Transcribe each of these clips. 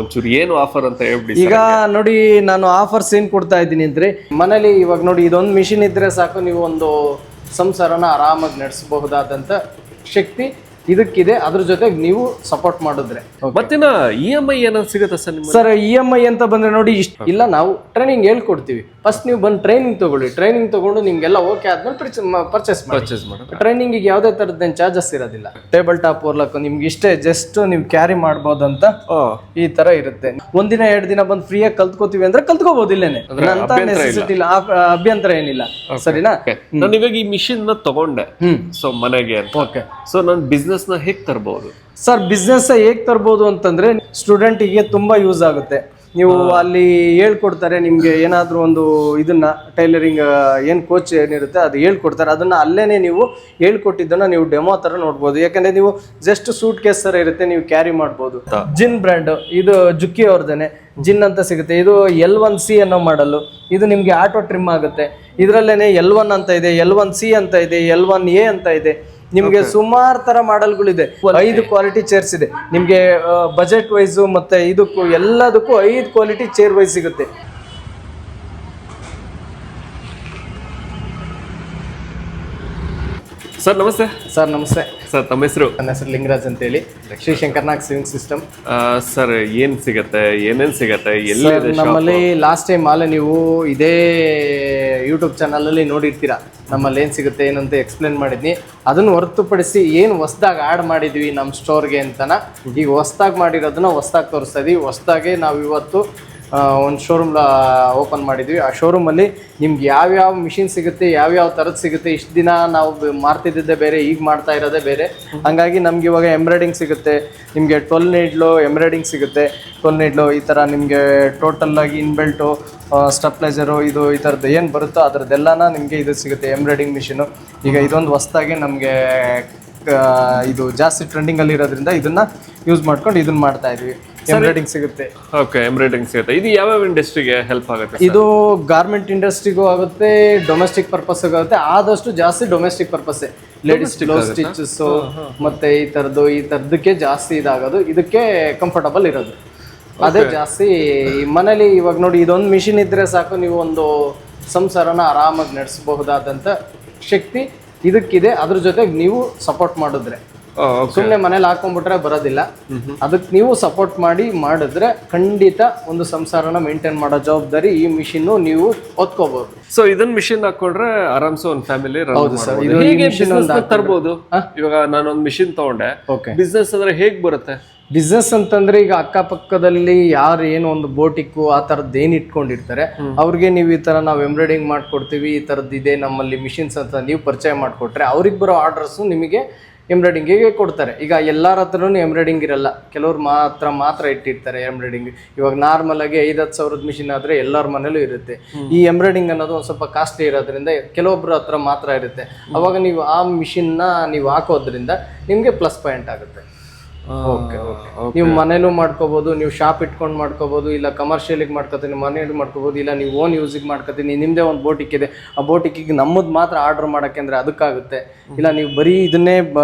ಒಂಚೂರು ಏನು ಆಫರ್ ಅಂತ ಹೇಳ್ಬಿಡಿ. ಈಗ ನೋಡಿ, ನಾನು ಆಫರ್ಸ್ ಏನ್ ಕೊಡ್ತಾ ಇದ್ದೀನಿ ಅಂದ್ರೆ, ಮನೇಲಿ ಇವಾಗ ನೋಡಿ ಇದೊಂದು ಮಿಷಿನ್ ಇದ್ರೆ ಸಾಕು, ನೀವು ಒಂದು ಸಂಸಾರನ ಆರಾಮಾಗಿ ನಡೆಸಬಹುದಾದಂತ ಶಕ್ತಿ ಇದಕ್ಕಿದೆ. ಅದ್ರ ಜೊತೆಗೆ ನೀವು ಸಪೋರ್ಟ್ ಮಾಡಿದ್ರೆ ಮತ್ತಿನ EMI ಏನಾದ್ರು ಸಿಗುತ್ತೆ ಸರ್ ನಿಮ್ಮ? ಸರ್ EMI ಅಂತ ಬಂದ್ರೆ ನೋಡಿ, ಇಲ್ಲ ನಾವು ಟ್ರೈನಿಂಗ್ ಹೇಳ್ಕೊಡ್ತೀವಿ. ಫಸ್ಟ್ ನೀವು ಬಂದು ಟ್ರೈನಿಂಗ್ ತಗೊಳ್ಳಿ. ಟ್ರೈನಿಂಗ್ ತಗೊಂಡು ನಿಮ್ಗೆಲ್ಲ ಓಕೆ ಆದ್ಮೇಲೆ ಪರ್ಚೇಸ್ ಮಾಡಿ. ಟ್ರೈನಿಂಗಿಗೆ ಯಾವುದೇ ತರದ ಚಾರ್ಜಸ್ ಇರೋದಿಲ್ಲ. ಟೇಬಲ್ ಟಾಪ್ ಓರ್ಲಕ್ ನಿಮ್ಗೆ ಇಷ್ಟೇ, ಜಸ್ಟ್ ನೀವು ಕ್ಯಾರಿ ಮಾಡ್ಬೋದು ಅಂತ ಈ ತರ ಇರುತ್ತೆ. ಒಂದಿನ 2 ದಿನ ಬಂದು ಫ್ರೀಯಾಗಿ ಕಲ್ತ್ಕೋತೀವಿ ಅಂದ್ರೆ ಕಲ್ತ್ಕೋಬಹುದು ಇಲ್ಲೇನೆ, ಅಂತ ನೆಸೆಸಿಟಿ ಇಲ್ಲ, ಅಭ್ಯಂತರ ಏನಿಲ್ಲ. ಸರಿನಾ? ನಾನು ಇವಾಗ ಈ ಮಿಷಿನ್ ನ ತಗೊಂಡೆ ಸೊ ಮನೆಗೆ ಅಂತ. ಓಕೆ. ಸೊ ನಾನು ಬಿಸ್ನೆಸ್ ನ ಹೇಗೆ ತರಬಹುದು ಸರ್? ಬಿಸ್ನೆಸ್ ಹೇಗೆ ತರಬಹುದು ಅಂತಂದ್ರೆ, ಸ್ಟೂಡೆಂಟಿಗೆ ತುಂಬಾ ಯೂಸ್ ಆಗುತ್ತೆ. ನೀವು ಅಲ್ಲಿ ಹೇಳ್ಕೊಡ್ತಾರೆ ನಿಮ್ಗೆ ಏನಾದ್ರೂ ಒಂದು ಇದನ್ನ ಟೈಲರಿಂಗ್ ಏನ್ ಕೋಚ್ ಏನಿರುತ್ತೆ ಅದು ಹೇಳ್ಕೊಡ್ತಾರೆ. ಅದನ್ನ ಅಲ್ಲೇನೆ ನೀವು ಹೇಳ್ಕೊಟ್ಟಿದ್ದನ್ನ ನೀವು ಡೆಮೋ ತರ ನೋಡ್ಬೋದು. ಯಾಕಂದ್ರೆ ನೀವು ಜಸ್ಟ್ ಸೂಟ್ ಕೇಸ್ ತರ ಇರುತ್ತೆ, ನೀವು ಕ್ಯಾರಿ ಮಾಡ್ಬೋದು. ಜಿನ್ ಬ್ರ್ಯಾಂಡ್ ಇದು ಜುಕ್ಕಿ ಅವ್ರದೇನೆ ಜಿನ್ ಅಂತ ಸಿಗುತ್ತೆ. ಇದು L1C ಅನ್ನೋ ಮಾಡಲು. ಇದು ನಿಮ್ಗೆ ಆಟೋ ಟ್ರಿಮ್ ಆಗುತ್ತೆ. ಇದರಲ್ಲೇನೆ L1 ಅಂತ ಇದೆ, L1C ಅಂತ ಇದೆ, L1A ಅಂತ ಇದೆ. ನಿಮ್ಗೆ ಸುಮಾರು ತರ ಮಾಡೆಲ್ಗಳಿದೆ. 5 ಕ್ವಾಲಿಟಿ ಚೇರ್ಸ್ ಇದೆ ನಿಮ್ಗೆ. ಬಜೆಟ್ ವೈಸ್ ಮತ್ತೆ ಇದಕ್ಕೂ ಎಲ್ಲದಕ್ಕೂ 5 ಕ್ವಾಲಿಟಿ ಚೇರ್ ವೈಸ್ ಸಿಗುತ್ತೆ. ಸರ್ ನಮಸ್ತೆ. ಸರ್ ನಮಸ್ತೆ. ಸರ್ ತಮ್ಮ ಹೆಸರು? ನನ್ನ ಹೆಸರು ಲಿಂಗರಾಜ್ ಅಂತ ಹೇಳಿ, Shri Shankar Nag saving system. Sir ಏನ್ ಸಿಗತ್ತೆ, ಏನೇನ್ ಸಿಗತ್ತೆ, ಎಲ್ಲಿ? ನಮ್ಮಲ್ಲಿ ಲಾಸ್ಟ್ ಟೈಮ್ ಆಲೆ ನೀವು ಇದೇ ಯೂಟ್ಯೂಬ್ ಚಾನಲ್ ಅಲ್ಲಿ ನೋಡಿರ್ತೀರಾ. ನಮ್ಮಲ್ಲಿ ಏನ್ ಸಿಗುತ್ತೆ ಏನಂತ ಎಕ್ಸ್ಪ್ಲೇನ್ ಮಾಡಿದ್ನಿ. ಅದನ್ನು ಹೊರತುಪಡಿಸಿ ಏನು ಹೊಸದಾಗಿ ಆಡ್ ಮಾಡಿದ್ವಿ ನಮ್ಮ ಸ್ಟೋರ್ಗೆ ಅಂತನ, ಈಗ ಹೊಸದಾಗಿ ಮಾಡಿರೋದನ್ನ ಹೊಸದಾಗಿ ತೋರಿಸ್ತಾ ಇದೀವಿ. ಹೊಸದಾಗಿ ನಾವು ಇವತ್ತು ಒಂದು ಶೋರೂಮ್ ಓಪನ್ ಮಾಡಿದ್ವಿ. ಆ ಶೋರೂಮಲ್ಲಿ ನಿಮ್ಗೆ ಯಾವ್ಯಾವ ಮಿಷಿನ್ ಸಿಗುತ್ತೆ, ಯಾವ್ಯಾವ ಥರದ್ದು ಸಿಗುತ್ತೆ. ಇಷ್ಟು ದಿನ ನಾವು ಮಾಡ್ತಿದ್ದಿದ್ದೇ ಬೇರೆ, ಈಗ ಮಾಡ್ತಾ ಇರೋದೇ ಬೇರೆ. ಹಂಗಾಗಿ ನಮ್ಗೆ ಇವಾಗ ಎಂಬ್ರಾಯ್ಡಿಂಗ್ ಸಿಗುತ್ತೆ ನಿಮಗೆ. 12 ನೀಡ್ಲು ಎಂಬ್ರಾಯ್ಡಿಂಗ್ ಸಿಗುತ್ತೆ. 12 ನೀಡ್ಲು ಈ ಥರ ನಿಮಗೆ ಟೋಟಲ್ ಆಗಿ ಇನ್ಬೆಲ್ಟು, ಸ್ಟೆಪ್ಲೈಸರು, ಇದು ಈ ಥರದ್ದು ಏನು ಬರುತ್ತೋ ಅದರದ್ದೆಲ್ಲನ ನಿಮಗೆ ಇದು ಸಿಗುತ್ತೆ, ಎಂಬ್ರಾಯ್ಡಿಂಗ್ ಮಿಷಿನು. ಈಗ ಇದೊಂದು ಹೊಸದಾಗಿ ನಮಗೆ ಇದು ಜಾಸ್ತಿ ಟ್ರೆಂಡಿಂಗಲ್ಲಿ ಇರೋದ್ರಿಂದ ಇದನ್ನ ಯೂಸ್ ಮಾಡ್ಕೊಂಡು ಇದನ್ನ ಮಾಡ್ತಾ ಇದೀವಿ. ಎಂಬ್ರಾಯ್ಡಿಂಗ್ ಸಿಗುತ್ತೆ. ಓಕೆ, ಎಂಬ್ರಾಯ್ಡಿಂಗ್ ಸಿಗುತ್ತೆ. ಇದು ಯಾವ ಇಂಡಸ್ಟ್ರಿಗೆ ಹೆಲ್ಪ್ ಆಗುತ್ತೆ? ಇದು ಗಾರ್ಮೆಂಟ್ ಇಂಡಸ್ಟ್ರಿಗೂ ಆಗುತ್ತೆ, ಡೊಮೆಸ್ಟಿಕ್ ಪರ್ಪಸ್ ಆಗುತ್ತೆ. ಆದಷ್ಟು ಜಾಸ್ತಿ domestic purpose, ladies blouse stitches ಮತ್ತೆ ಈ ತರದಕ್ಕೆ ಜಾಸ್ತಿ ಇದಾಗೋದು. ಇದಕ್ಕೆ ಕಂಫರ್ಟಬಲ್ ಇರೋದು ಅದೇ ಜಾಸ್ತಿ. ಮನೇಲಿ ಇವಾಗ ನೋಡಿ ಇದೊಂದು ಮಿಷಿನ್ ಇದ್ರೆ ಸಾಕು, ನೀವು ಒಂದು ಸಂಸಾರನ ಆರಾಮಾಗಿ ನಡೆಸಬಹುದಾದಂತ ಶಕ್ತಿ ಇದಕ್ಕಿದೆ. ಅದ್ರ ಜೊತೆಗೆ ನೀವು ಸಪೋರ್ಟ್ ಮಾಡಿದ್ರೆ, ಸುಮ್ಮನೆ ಮನೇಲಿ ಹಾಕೊಂಡ್ಬಿಟ್ರೆ ಬರೋದಿಲ್ಲ. ಅದಕ್ಕೆ ನೀವು ಸಪೋರ್ಟ್ ಮಾಡಿದ್ರೆ ಖಂಡಿತ ಒಂದು ಸಂಸಾರನ ಮೇಂಟೈನ್ ಮಾಡೋ ಜವಾಬ್ದಾರಿ ಈ ಮಿಷಿನ್ ನೀವು ಹೊತ್ಕೋಬಹುದು. ಸೊ ಇದನ್ನ ಮಿಷಿನ್ ಹಾಕೊಂಡ್ರೆ ಆರಾಮ್ಸೆ ಒಂದು ಫ್ಯಾಮಿಲಿ ತರಬಹುದು. ಇವಾಗ ನಾನೊಂದು ಮಿಷಿನ್ ತಗೊಂಡೆ, ಬಿಸ್ನೆಸ್ ಅಂದ್ರೆ ಹೇಗ್ ಬರುತ್ತೆ? ಬಿಸ್ನೆಸ್ ಅಂತಂದ್ರೆ ಈಗ ಅಕ್ಕಪಕ್ಕದಲ್ಲಿ ಯಾರು ಏನು ಒಂದು ಬೋಟಿಕ್ಕು ಆ ಥರದ್ದು ಏನು ಇಟ್ಕೊಂಡಿರ್ತಾರೆ ಅವ್ರಿಗೆ ನೀವು ಈ ಥರ ನಾವು ಎಂಬ್ರಾಯ್ಡಿಂಗ್ ಮಾಡ್ಕೊಡ್ತೀವಿ, ಈ ಥರದ್ದು ಇದೆ ನಮ್ಮಲ್ಲಿ ಮಿಷಿನ್ಸ್ ಅಂತ ನೀವು ಪರಿಚಯ ಮಾಡಿಕೊಟ್ರೆ ಅವ್ರಿಗೆ ಬರೋ ಆರ್ಡರ್ಸು ನಿಮಗೆ ಎಂಬ್ರಾಯ್ಡಿಂಗಿಗೆ ಕೊಡ್ತಾರೆ. ಈಗ ಎಲ್ಲರ ಹತ್ರನೂ ಎಂಬ್ರಾಯ್ಡಿಂಗ್ ಇರಲ್ಲ, ಕೆಲವ್ರು ಮಾತ್ರ ಇಟ್ಟಿರ್ತಾರೆ ಎಂಬ್ರಾಯ್ಡಿಂಗ್. ಇವಾಗ ನಾರ್ಮಲ್ ಆಗಿ 5-10 ಸಾವಿರದ ಮಿಷಿನ್ ಆದರೆ ಎಲ್ಲರ ಮನೇಲೂ ಇರುತ್ತೆ. ಈ ಎಂಬ್ರಾಯ್ಡಿಂಗ್ ಅನ್ನೋದು ಒಂದು ಸ್ವಲ್ಪ ಕಾಸ್ಟ್ಲಿ ಇರೋದ್ರಿಂದ ಕೆಲವೊಬ್ಬರ ಹತ್ರ ಮಾತ್ರ ಇರುತ್ತೆ. ಅವಾಗ ನೀವು ಆ ಮಿಷಿನ್ನ ನೀವು ಹಾಕೋದ್ರಿಂದ ನಿಮಗೆ ಪ್ಲಸ್ ಪಾಯಿಂಟ್ ಆಗುತ್ತೆ. Okay okay. ನೀವು ಮನೇಲೂ ಮಾಡ್ಕೋಬಹುದು, ನೀವು ಶಾಪ್ ಇಟ್ಕೊಂಡು ಮಾಡ್ಕೋಬಹುದು, ಇಲ್ಲ ಕಮರ್ಷಿಯಲಿಗೆ ಮಾಡ್ಕೋತೀನಿ ಮನೇಲಿ ಮಾಡ್ಕೋಬಹುದು, ಇಲ್ಲ ನೀವು ಓನ್ ಯೂಸಿಗೆ ಮಾಡ್ಕೋತೀನಿ. ನಿಮ್ಮದೇ ಒಂದು ಬೋಟಿಕ್ ಇದೆ, ಆ ಬೋಟಿಕ್ಕಿಗೆ ನಮ್ಮದು ಮಾತ್ರ ಆರ್ಡರ್ ಮಾಡೋಕ್ಕೆ ಅಂದರೆ ಅದಕ್ಕಾಗುತ್ತೆ. ಇಲ್ಲ ನೀವು ಬರೀ ಇದನ್ನೇ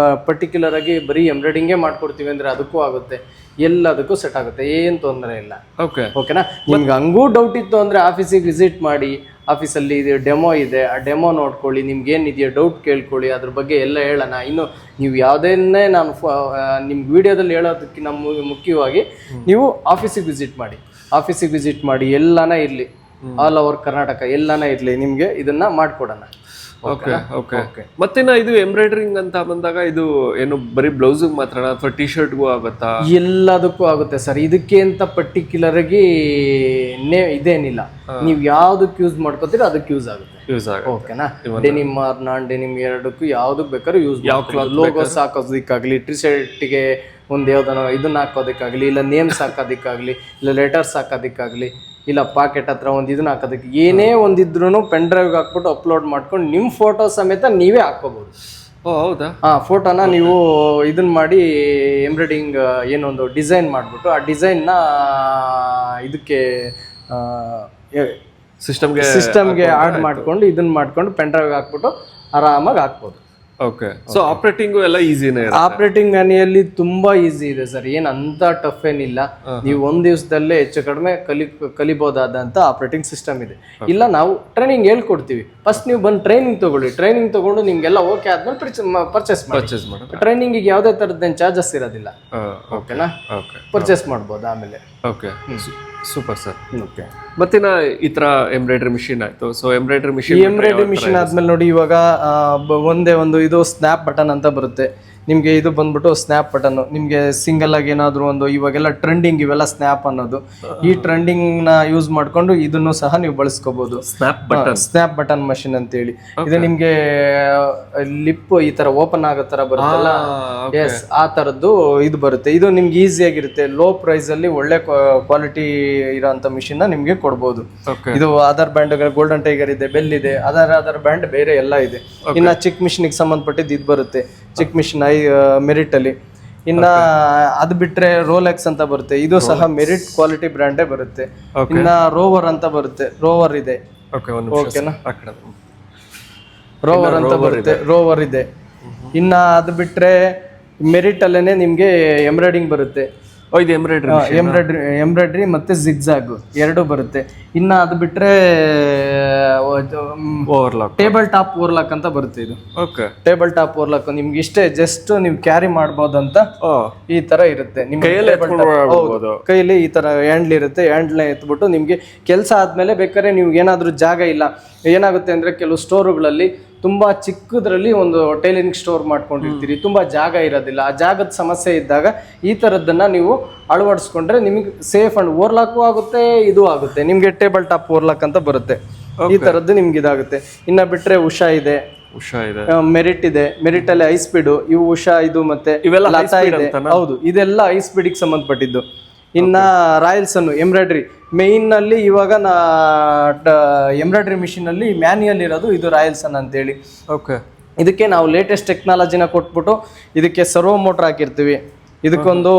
ಪರ್ಟಿಕ್ಯುಲರ್ ಆಗಿ ಬರೀ ಎಂಬ್ರಾಯ್ಡಿಂಗೇ ಮಾಡ್ಕೊಡ್ತೀವಿ ಅಂದರೆ ಅದಕ್ಕೂ ಆಗುತ್ತೆ. ಎಲ್ಲದಕ್ಕೂ ಸೆಟ್ ಆಗುತ್ತೆ, ಏನು ತೊಂದರೆ ಇಲ್ಲ. ಓಕೆನಾ? ನಿಮ್ಗೆ ಹಂಗೂ ಡೌಟ್ ಇತ್ತು ಅಂದರೆ ಆಫೀಸಿಗೆ ವಿಸಿಟ್ ಮಾಡಿ. ಆಫೀಸಲ್ಲಿ ಇದು ಡೆಮೋ ಇದೆ, ಆ ಡೆಮೋ ನೋಡ್ಕೊಳ್ಳಿ. ನಿಮ್ಗೆ ಏನಿದೆಯೋ ಡೌಟ್ ಕೇಳ್ಕೊಳ್ಳಿ, ಅದ್ರ ಬಗ್ಗೆ ಎಲ್ಲ ಹೇಳೋಣ. ಇನ್ನು ನೀವು ಯಾವುದನ್ನೇ ನಾನು ನಿಮ್ಗೆ ವಿಡಿಯೋದಲ್ಲಿ ಹೇಳೋದಕ್ಕಿಂತ ಮುಖ್ಯವಾಗಿ ನೀವು ಆಫೀಸಿಗೆ ವಿಸಿಟ್ ಮಾಡಿ ಎಲ್ಲಾನ ಇರಲಿ, ಆಲ್ ಓವರ್ ಕರ್ನಾಟಕ ಎಲ್ಲಾನ ಇರಲಿ, ನಿಮಗೆ ಇದನ್ನ ಮಾಡಿಕೊಡೋಣ. Okay okay. ಮತ್ತಿನ ಇದು ಎಂಬ್ರಾಯ್ಡರಿಂಗ್ ಅಂತ ಬಂದಾಗ ಇದು ಏನು ಬರೀ ಬ್ಲೌಸಿಗೆ ಮಾತ್ರ ಅಥವಾ ಟಿ ಶರ್ಟ್ಗೂ ಆಗುತ್ತಾ? ಎಲ್ಲದಕ್ಕೂ ಆಗುತ್ತೆ ಸರ್. ಇದಕ್ಕೆ ಅಂತ ಪರ್ಟಿಕ್ಯುಲರ್ ಆಗಿ ಇದೇನಿಲ್ಲ, ನೀವು ಯಾವ್ದಕ್ಕೆ ಯೂಸ್ ಮಾಡ್ಕೋತೀರ ಅದಕ್ಕೆ ಯೂಸ್ ಆಗುತ್ತೆ. ಓಕೆನಾ? ಡೆನಿಮ್ ಆರ್ ನಾನ್ ಡೆನಿಮ್ ಎರಡಕ್ಕೂ ಯಾವ್ದಕ್ ಬೇಕಾದ್ರೂ ಯೂಸ್. ಲೋಗೋಸ್ ಹಾಕೋದಕ್ಕಾಗ್ಲಿ, ಟಿ ಶರ್ಟ್ಗೆ ಒಂದು ಯಾವ್ದನೋ ಇದನ್ನ ಹಾಕೋದಕ್ಕಾಗ್ಲಿ, ಇಲ್ಲ ನೇಮ್ಸ್ ಹಾಕೋದಕ್ಕಾಗ್ಲಿ, ಇಲ್ಲ ಲೆಟರ್ಸ್ ಹಾಕೋದಕ್ಕಾಗ್ಲಿ, ಇಲ್ಲ ಪಾಕೆಟ್ ಹತ್ರ ಒಂದು ಇದನ್ನ ಹಾಕೋದಕ್ಕೆ, ಏನೇ ಒಂದಿದ್ರು ಪೆನ್ ಡ್ರೈವ್ಗೆ ಹಾಕ್ಬಿಟ್ಟು ಅಪ್ಲೋಡ್ ಮಾಡ್ಕೊಂಡು ನಿಮ್ಮ ಫೋಟೋ ಸಮೇತ ನೀವೇ ಹಾಕೋಬಹುದು. ಹೌದಾ? ಫೋಟೋನ ನೀವು ಇದನ್ನ ಮಾಡಿ ಎಂಬ್ರಾಯ್ಡಿಂಗ್ ಏನೊಂದು ಡಿಸೈನ್ ಮಾಡಿಬಿಟ್ಟು ಆ ಡಿಸೈನ್ನ ಇದಕ್ಕೆ ಸಿಸ್ಟಮ್ಗೆ ಆಡ್ ಮಾಡ್ಕೊಂಡು ಇದನ್ನ ಮಾಡ್ಕೊಂಡು ಪೆನ್ ಡ್ರೈವ್ಗೆ ಹಾಕ್ಬಿಟ್ಟು ಆರಾಮಾಗಿ ಹಾಕ್ಬೋದು. ಓಕೆ ಸೊ ಆಪರೇಟಿಂಗು ಎಲ್ಲ ಈಸಿನೇ ಆಪರೇಟಿಂಗ್ ಮ್ಯಾನ್ಯಲಿ ತುಂಬಾ ಈಸಿ ಇದೆ ಸರ್, ಏನ್ ಅಂತ ಟಫ್ ಏನಿಲ್ಲ. ನೀವು ಒಂದ್ ದಿವಸದಲ್ಲೇ ಹೆಚ್ಚು ಕಡಿಮೆ ಕಲಿಬಹುದಾದಂತ ಆಪರೇಟಿಂಗ್ ಸಿಸ್ಟಮ್ ಇದೆ. ಇಲ್ಲ ನಾವು ಟ್ರೈನಿಂಗ್ ಹೇಳ್ಕೊಡ್ತೀವಿ, ಫಸ್ಟ್ ನೀವು ಬಂದು ಟ್ರೈನಿಂಗ್ ತಗೊಳ್ಳಿ, ಟ್ರೈನಿಂಗ್ ತಗೊಂಡು ನಿಮ್ಗೆಲ್ಲ ಓಕೆ ಆದ್ಮೇಲೆ ಪರ್ಚೇಸ್ ಮಾಡಿ. ಟ್ರೈನಿಂಗ್ ಯಾವುದೇ ತರದ್ದೇನು ಚಾರ್ಜಸ್ ಇರೋದಿಲ್ಲ, ಓಕೆನಾ? ಪರ್ಚೇಸ್ ಮಾಡ್ಬೋದು ಆಮೇಲೆ. Okay super sir. ಓಕೆ ಮತ್ತಿನ ಈ ತರ ಎಂಬ್ರಾಯ್ಡ್ರಿ ಮಿಷಿನ್ ಆಯ್ತು. ಸೊ ಎಂಬ್ರಾಯ್ಡ್ರಿ ಮಿಷಿನ್ ಆದ್ಮೇಲೆ ನೋಡಿ ಇವಾಗ ಒಂದೇ ಒಂದು ಇದು ಸ್ನ್ಯಾಪ್ ಬಟನ್ ಅಂತ ಬರುತ್ತೆ ನಿಮ್ಗೆ. ಇದು ಬಂದ್ಬಿಟ್ಟು ಸ್ನ್ಯಾಪ್ ಬಟನ್, ನಿಮ್ಗೆ ಸಿಂಗಲ್ ಆಗಿ ಏನಾದ್ರು ಒಂದು ಇವಾಗೆಲ್ಲ ಟ್ರೆಂಡಿಂಗ್ ಇವೆಲ್ಲ ಸ್ನ್ಯಾಪ್ ಅನ್ನೋದು, ಈ ಟ್ರೆಂಡಿಂಗ್ ನ ಯೂಸ್ ಮಾಡ್ಕೊಂಡು ಇದನ್ನು ಸಹ ನೀವು ಬಳಸ್ಕೋಬಹುದು. ಸ್ನ್ಯಾಪ್ ಬಟನ್ ಮಷಿನ್ ಅಂತ ಹೇಳಿ ಇದು ನಿಮ್ಗೆ ಲಿಪ್ ಈ ತರ ಓಪನ್ ಆಗೋ ತರ ಬರುತ್ತಲ್ಲ, ಎಸ್ ಆ ತರದ್ದು ಇದು ಬರುತ್ತೆ. ಇದು ನಿಮ್ಗೆ ಈಸಿ ಆಗಿರುತ್ತೆ, ಲೋ ಪ್ರೈಸ್ ಅಲ್ಲಿ ಒಳ್ಳೆ ಕ್ವಾಲಿಟಿ ಇರೋಂತ ಮಿಷಿನ್ ನ ನಿಮ್ಗೆ ಕೊಡ್ಬೋದು. ಇದು ಅದರ್ ಬ್ಯಾಂಡ್ ಗೋಲ್ಡನ್ ಟೈಗರ್ ಇದೆ, ಬೆಲ್ ಇದೆ, ಅದರ್ ಬ್ಯಾಂಡ್ ಬೇರೆ ಎಲ್ಲ ಇದೆ. ಇನ್ನ ಚಿಕ್ ಮಿಷಿನ್ ಗೆ ಸಂಬಂಧಪಟ್ಟಿದ್ದು ಇದು ಬರುತ್ತೆ, ಚಿಕ್ ಮಿಷಿನ್ ಮೆರಿಟ್ ಅಲ್ಲಿ. ಇನ್ನ ಅದು ಬಿಟ್ರೆ ರೋಲೆಕ್ಸ್ ಅಂತ ಬರುತ್ತೆ, ಇದು ಸಹ ಮೆರಿಟ್ ಕ್ವಾಲಿಟಿ ಬ್ರ್ಯಾಂಡೇ ಬರುತ್ತೆ. ಇನ್ನ ರೋವರ್ ಅಂತ ಬರುತ್ತೆ, ರೋವರ್ ಇದೆ, ಓಕೆನಾ? ರೋವರ್ ಅಂತ ಬರುತ್ತೆ, ರೋವರ್ ಇದೆ. ಇನ್ನ ಅದು ಬಿಟ್ರೆ ಮೆರಿಟ್ ಅಲ್ಲೇನೆ ನಿಮ್ಗೆ ಎಂಬ್ರಾಯ್ಡಿಂಗ್ ಬರುತ್ತೆ. ಇದು ಎಂಬ್ರಾಯ್ಡ್ರಿ ಮತ್ತೆ ಜಿಗ್ಜಾಗ್ ಎರಡು ಬರುತ್ತೆ. ಇನ್ನ ಅದು ಬಿಟ್ರೆ ಟೇಬಲ್ ಟಾಪ್ ಓವರ್ಲಾಕ್ ಅಂತ ಬರುತ್ತೆ. ಇದು ಟೇಬಲ್ ಟಾಪ್ ಓವರ್ಲಾಕ್ ನಿಮ್ಗೆ ಇಷ್ಟೇ ಜಸ್ಟ್ ನೀವು ಕ್ಯಾರಿ ಮಾಡ್ಬೋದಂತ ಈ ತರ ಇರುತ್ತೆ. ನಿಮ್ ಕೈಯಲ್ಲಿ ಈ ತರ ಹ್ಯಾಂಡ್ಲ್ ಇರುತ್ತೆ, ಹ್ಯಾಂಡ್ಲ್ ಎತ್ಬಿಟ್ಟು ನಿಮ್ಗೆ ಕೆಲಸ ಆದ್ಮೇಲೆ ಬೇಕಾದ್ರೆ ನಿಮ್ಗೆ ಏನಾದ್ರೂ ಜಾಗ ಇಲ್ಲ, ಏನಾಗುತ್ತೆ ಅಂದ್ರೆ ಕೆಲವು ಸ್ಟೋರ್ಗಳಲ್ಲಿ ತುಂಬಾ ಚಿಕ್ಕದ್ರಲ್ಲಿ ಒಂದು ಟೈಲರಿಂಗ್ ಸ್ಟೋರ್ ಮಾಡ್ಕೊಂಡಿರ್ತೀರಿ, ತುಂಬಾ ಜಾಗ ಇರೋದಿಲ್ಲ. ಆ ಜಾಗದ ಸಮಸ್ಯೆ ಇದ್ದಾಗ ಈ ತರದನ್ನ ನೀವು ಅಳವಡಿಸ್ಕೊಂಡ್ರೆ ನಿಮಗೆ ಸೇಫ್ ಅಂಡ್ ಓವರ್ಲಾಕು ಆಗುತ್ತೆ, ಇದು ಆಗುತ್ತೆ. ನಿಮ್ಗೆ ಟೇಬಲ್ ಟಾಪ್ ಓವರ್ಲಾಕ್ ಅಂತ ಬರುತ್ತೆ, ಈ ತರದ್ದು ನಿಮ್ಗೆ ಇದಾಗುತ್ತೆ. ಇನ್ನ ಬಿಟ್ರೆ ಉಷಾ ಇದೆ, ಮೆರಿಟ್ ಇದೆ, ಮೆರಿಟ್ ಅಲ್ಲಿ ಹೈ ಸ್ಪೀಡ್, ಇವು ಉಷಾ ಇದು ಮತ್ತೆ ಲತಾ ಇದೆ. ಹೌದು, ಇದೆಲ್ಲ ಹೈ ಸ್ಪೀಡ್ ಸಂಬಂಧಪಟ್ಟಿದ್ದು. ಇನ್ನ ರಾಯಲ್ಸ್ ಅನ್ನು ಎಂಬ್ರಾಯ್ಡ್ರಿ ಮೇನ್ ಅಲ್ಲಿ ಇವಾಗ ಎಂಬ್ರಾಯ್ಡ್ರಿ ಮಿಷಿನ್ ಅಲ್ಲಿ ಮ್ಯಾನ್ಯಲ್ ಇರೋದು ಇದು ರಾಯಲ್ಸನ್ ಅಂತೇಳಿ. ಇದಕ್ಕೆ ನಾವು ಲೇಟೆಸ್ಟ್ ಟೆಕ್ನಾಲಜಿನ ಕೊಟ್ಬಿಟ್ಟು ಇದಕ್ಕೆ ಸರ್ವೋ ಮೋಟರ್ ಹಾಕಿರ್ತೀವಿ. ಇದಕ್ಕೊಂದು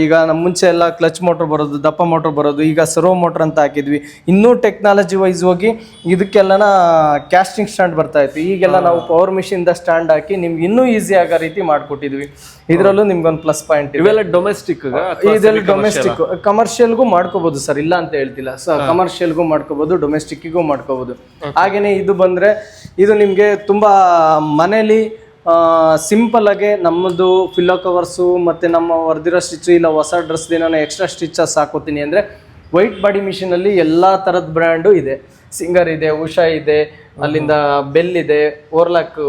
ಈಗ ನಮ್ಮ ಮುಂಚೆ ಎಲ್ಲ ಕ್ಲಚ್ ಮೋಟರ್ ಬರೋದು, ದಪ್ಪ ಮೋಟರ್ ಬರೋದು, ಈಗ ಸರ್ವೋ ಮೋಟರ್ ಅಂತ ಹಾಕಿದ್ವಿ. ಇನ್ನೂ ಟೆಕ್ನಾಲಜಿ ವೈಸ್ ಹೋಗಿ ಇದಕ್ಕೆಲ್ಲನ ಕ್ಯಾಸ್ಟಿಂಗ್ ಸ್ಟ್ಯಾಂಡ್ ಬರ್ತಾ ಇತ್ತು. ಈಗೆಲ್ಲ ನಾವು ಪವರ್ ಮಿಷಿನ್ ದ ಸ್ಟ್ಯಾಂಡ್ ಹಾಕಿ ನಿಮ್ಗೆ ಇನ್ನೂ ಈಸಿ ಆಗೋ ರೀತಿ ಮಾಡ್ಕೊಟ್ಟಿದ್ವಿ. ಇದರಲ್ಲೂ ನಿಮ್ಗೊಂದು ಪ್ಲಸ್ ಪಾಯಿಂಟ್. ಇವೆಲ್ಲ ಡೊಮೆಸ್ಟಿಕ್, ಇದೆಲ್ಲ ಡೊಮೆಸ್ಟಿಕ್, ಕಮರ್ಷಿಯಲ್ಗೂ ಮಾಡ್ಕೋಬಹುದು ಸರ್, ಇಲ್ಲ ಅಂತ ಹೇಳ್ತಿಲ್ಲ. ಕಮರ್ಷಿಯಲ್ಗೂ ಮಾಡ್ಕೋಬಹುದು, ಡೊಮೆಸ್ಟಿಕ್ಗೂ ಮಾಡ್ಕೋಬಹುದು. ಹಾಗೇನೆ ಇದು ಬಂದ್ರೆ ಇದು ನಿಮ್ಗೆ ತುಂಬಾ ಮನೇಲಿ ಸಿಂಪಲ್ ಆಗಿ ನಮ್ಮದು ಫಿಲ್ಲೋ ಕವರ್ಸು ಮತ್ತೆ ನಮ್ಮ ಹೊರದಿರೋ ಸ್ಟಿಚ್, ಇಲ್ಲ ಹೊಸ ಡ್ರೆಸ್ ನಾನು ಎಕ್ಸ್ಟ್ರಾ ಸ್ಟಿಚಸ್ ಹಾಕೋತೀನಿ ಅಂದ್ರೆ ವೈಟ್ ಬಾಡಿ ಮಿಷಿನ್ ಅಲ್ಲಿ ಎಲ್ಲಾ ತರದ ಬ್ರ್ಯಾಂಡು ಇದೆ. ಸಿಂಗರ್ ಇದೆ, ಉಷಾ ಇದೆ, ಅಲ್ಲಿಂದ ಬೆಲ್ ಇದೆ, ಓರ್ಲಾಕ್,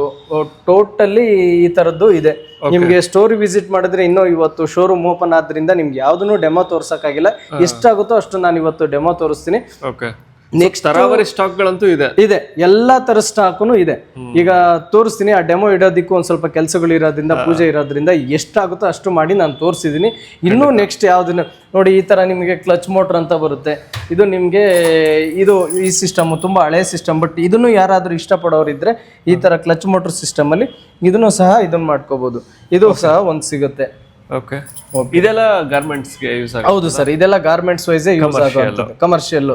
ಟೋಟಲಿ ಈ ತರದ್ದು ಇದೆ. ನಿಮ್ಗೆ ಸ್ಟೋರ್ ವಿಸಿಟ್ ಮಾಡಿದ್ರೆ ಇನ್ನೂ ಇವತ್ತು ಶೋರೂಮ್ ಓಪನ್ ಆದ್ರಿಂದ ನಿಮ್ಗೆ ಯಾವ್ದನ್ನು ಡೆಮೋ ತೋರ್ಸಕ್ಕಾಗಿಲ್ಲ. ಎಷ್ಟಾಗುತ್ತೋ ಅಷ್ಟು ನಾನು ಇವತ್ತು ಡೆಮೋ ತೋರಿಸ್ತೀನಿ. ನೆಕ್ಸ್ಟ್ ತರಾವರಿ ಸ್ಟಾಕ್ ಗಳಂತೂ ಇದೆ, ಎಲ್ಲಾ ತರ ಸ್ಟಾಕ್ನು ಇದೆ. ಈಗ ತೋರಿಸ್ತೀನಿ. ಆ ಡೆಮೋ ಇಡೋದಕ್ಕೂ ಒಂದ್ ಸ್ವಲ್ಪ ಕೆಲಸಗಳು ಇರೋದ್ರಿಂದ, ಪೂಜೆ ಇರೋದ್ರಿಂದ ಎಷ್ಟಾಗುತ್ತೋ ಅಷ್ಟು ಮಾಡಿ ನಾನು ತೋರಿಸಿದೀನಿ. ಇನ್ನೂ ನೆಕ್ಸ್ಟ್ ಯಾವ್ದನ್ನ ನೋಡಿ, ಈ ತರ ನಿಮಗೆ ಕ್ಲಚ್ ಮೋಟರ್ ಅಂತ ಬರುತ್ತೆ. ಇದು ನಿಮ್ಗೆ ಈ ಸಿಸ್ಟಮ್ ತುಂಬಾ ಹಳೆ ಸಿಸ್ಟಮ್, ಬಟ್ ಇದನ್ನು ಯಾರಾದ್ರೂ ಇಷ್ಟಪಡೋರಿದ್ರೆ ಈ ತರ ಕ್ಲಚ್ ಮೋಟರ್ ಸಿಸ್ಟಮ್ ಅಲ್ಲಿ ಇದನ್ನು ಸಹ ಇದನ್ನ ಮಾಡ್ಕೋಬಹುದು. ಇದು ಸಹ ಒಂದ್ ಸಿಗುತ್ತೆ. ಇದೆಲ್ಲ ಗಾರ್ಮೆಂಟ್ಸ್ ಗೆ ಯೂಸ್ ಆಗುತ್ತೆ. ಹೌದು ಸರ್, ಇದೆಲ್ಲ ಗಾರ್ಮೆಂಟ್ಸ್ ವೈಸ್ ಯೂಸ್ ಆಗುತ್ತೆ. ಕಮರ್ಷಿಯಲ್,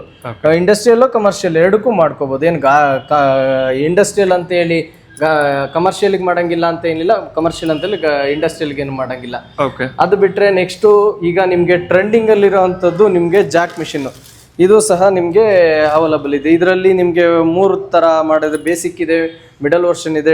ಇಂಡಸ್ಟ್ರಿಯಲ್, ಕಮರ್ಷಿಯಲ್ ಎರಡಕ್ಕೂ ಮಾಡ್ಕೋಬಹುದು. ಏನ್ ಇಂಡಸ್ಟ್ರಿಯಲ್ ಅಂತ ಹೇಳಿ ಕಮರ್ಷಿಯಲ್ ಮಾಡಂಗಿಲ್ಲ ಅಂತ ಏನಿಲ್ಲ, ಕಮರ್ಷಿಯಲ್ ಅಂತ ಹೇಳಿ ಇಂಡಸ್ಟ್ರಿಯಲ್ಗೆ ಏನು ಮಾಡಂಗಿಲ್ಲ. ಅದು ಬಿಟ್ರೆ ನೆಕ್ಸ್ಟ್ ಈಗ ನಿಮ್ಗೆ ಟ್ರೆಂಡಿಂಗ್ ಅಲ್ಲಿ ಇರುವಂತದ್ದು ನಿಮ್ಗೆ ಜಾಕ್ ಮಿಷಿನ್. ಇದು ಸಹ ನಿಮ್ಗೆ ಅವೈಲಬಲ್ ಇದೆ. ಇದರಲ್ಲಿ ನಿಮ್ಗೆ 3 ತರ ಮಾಡಿದ್ರೆ, ಬೇಸಿಕ್ ಇದೆ, ಮಿಡಲ್ ವರ್ಷನ್ ಇದೆ,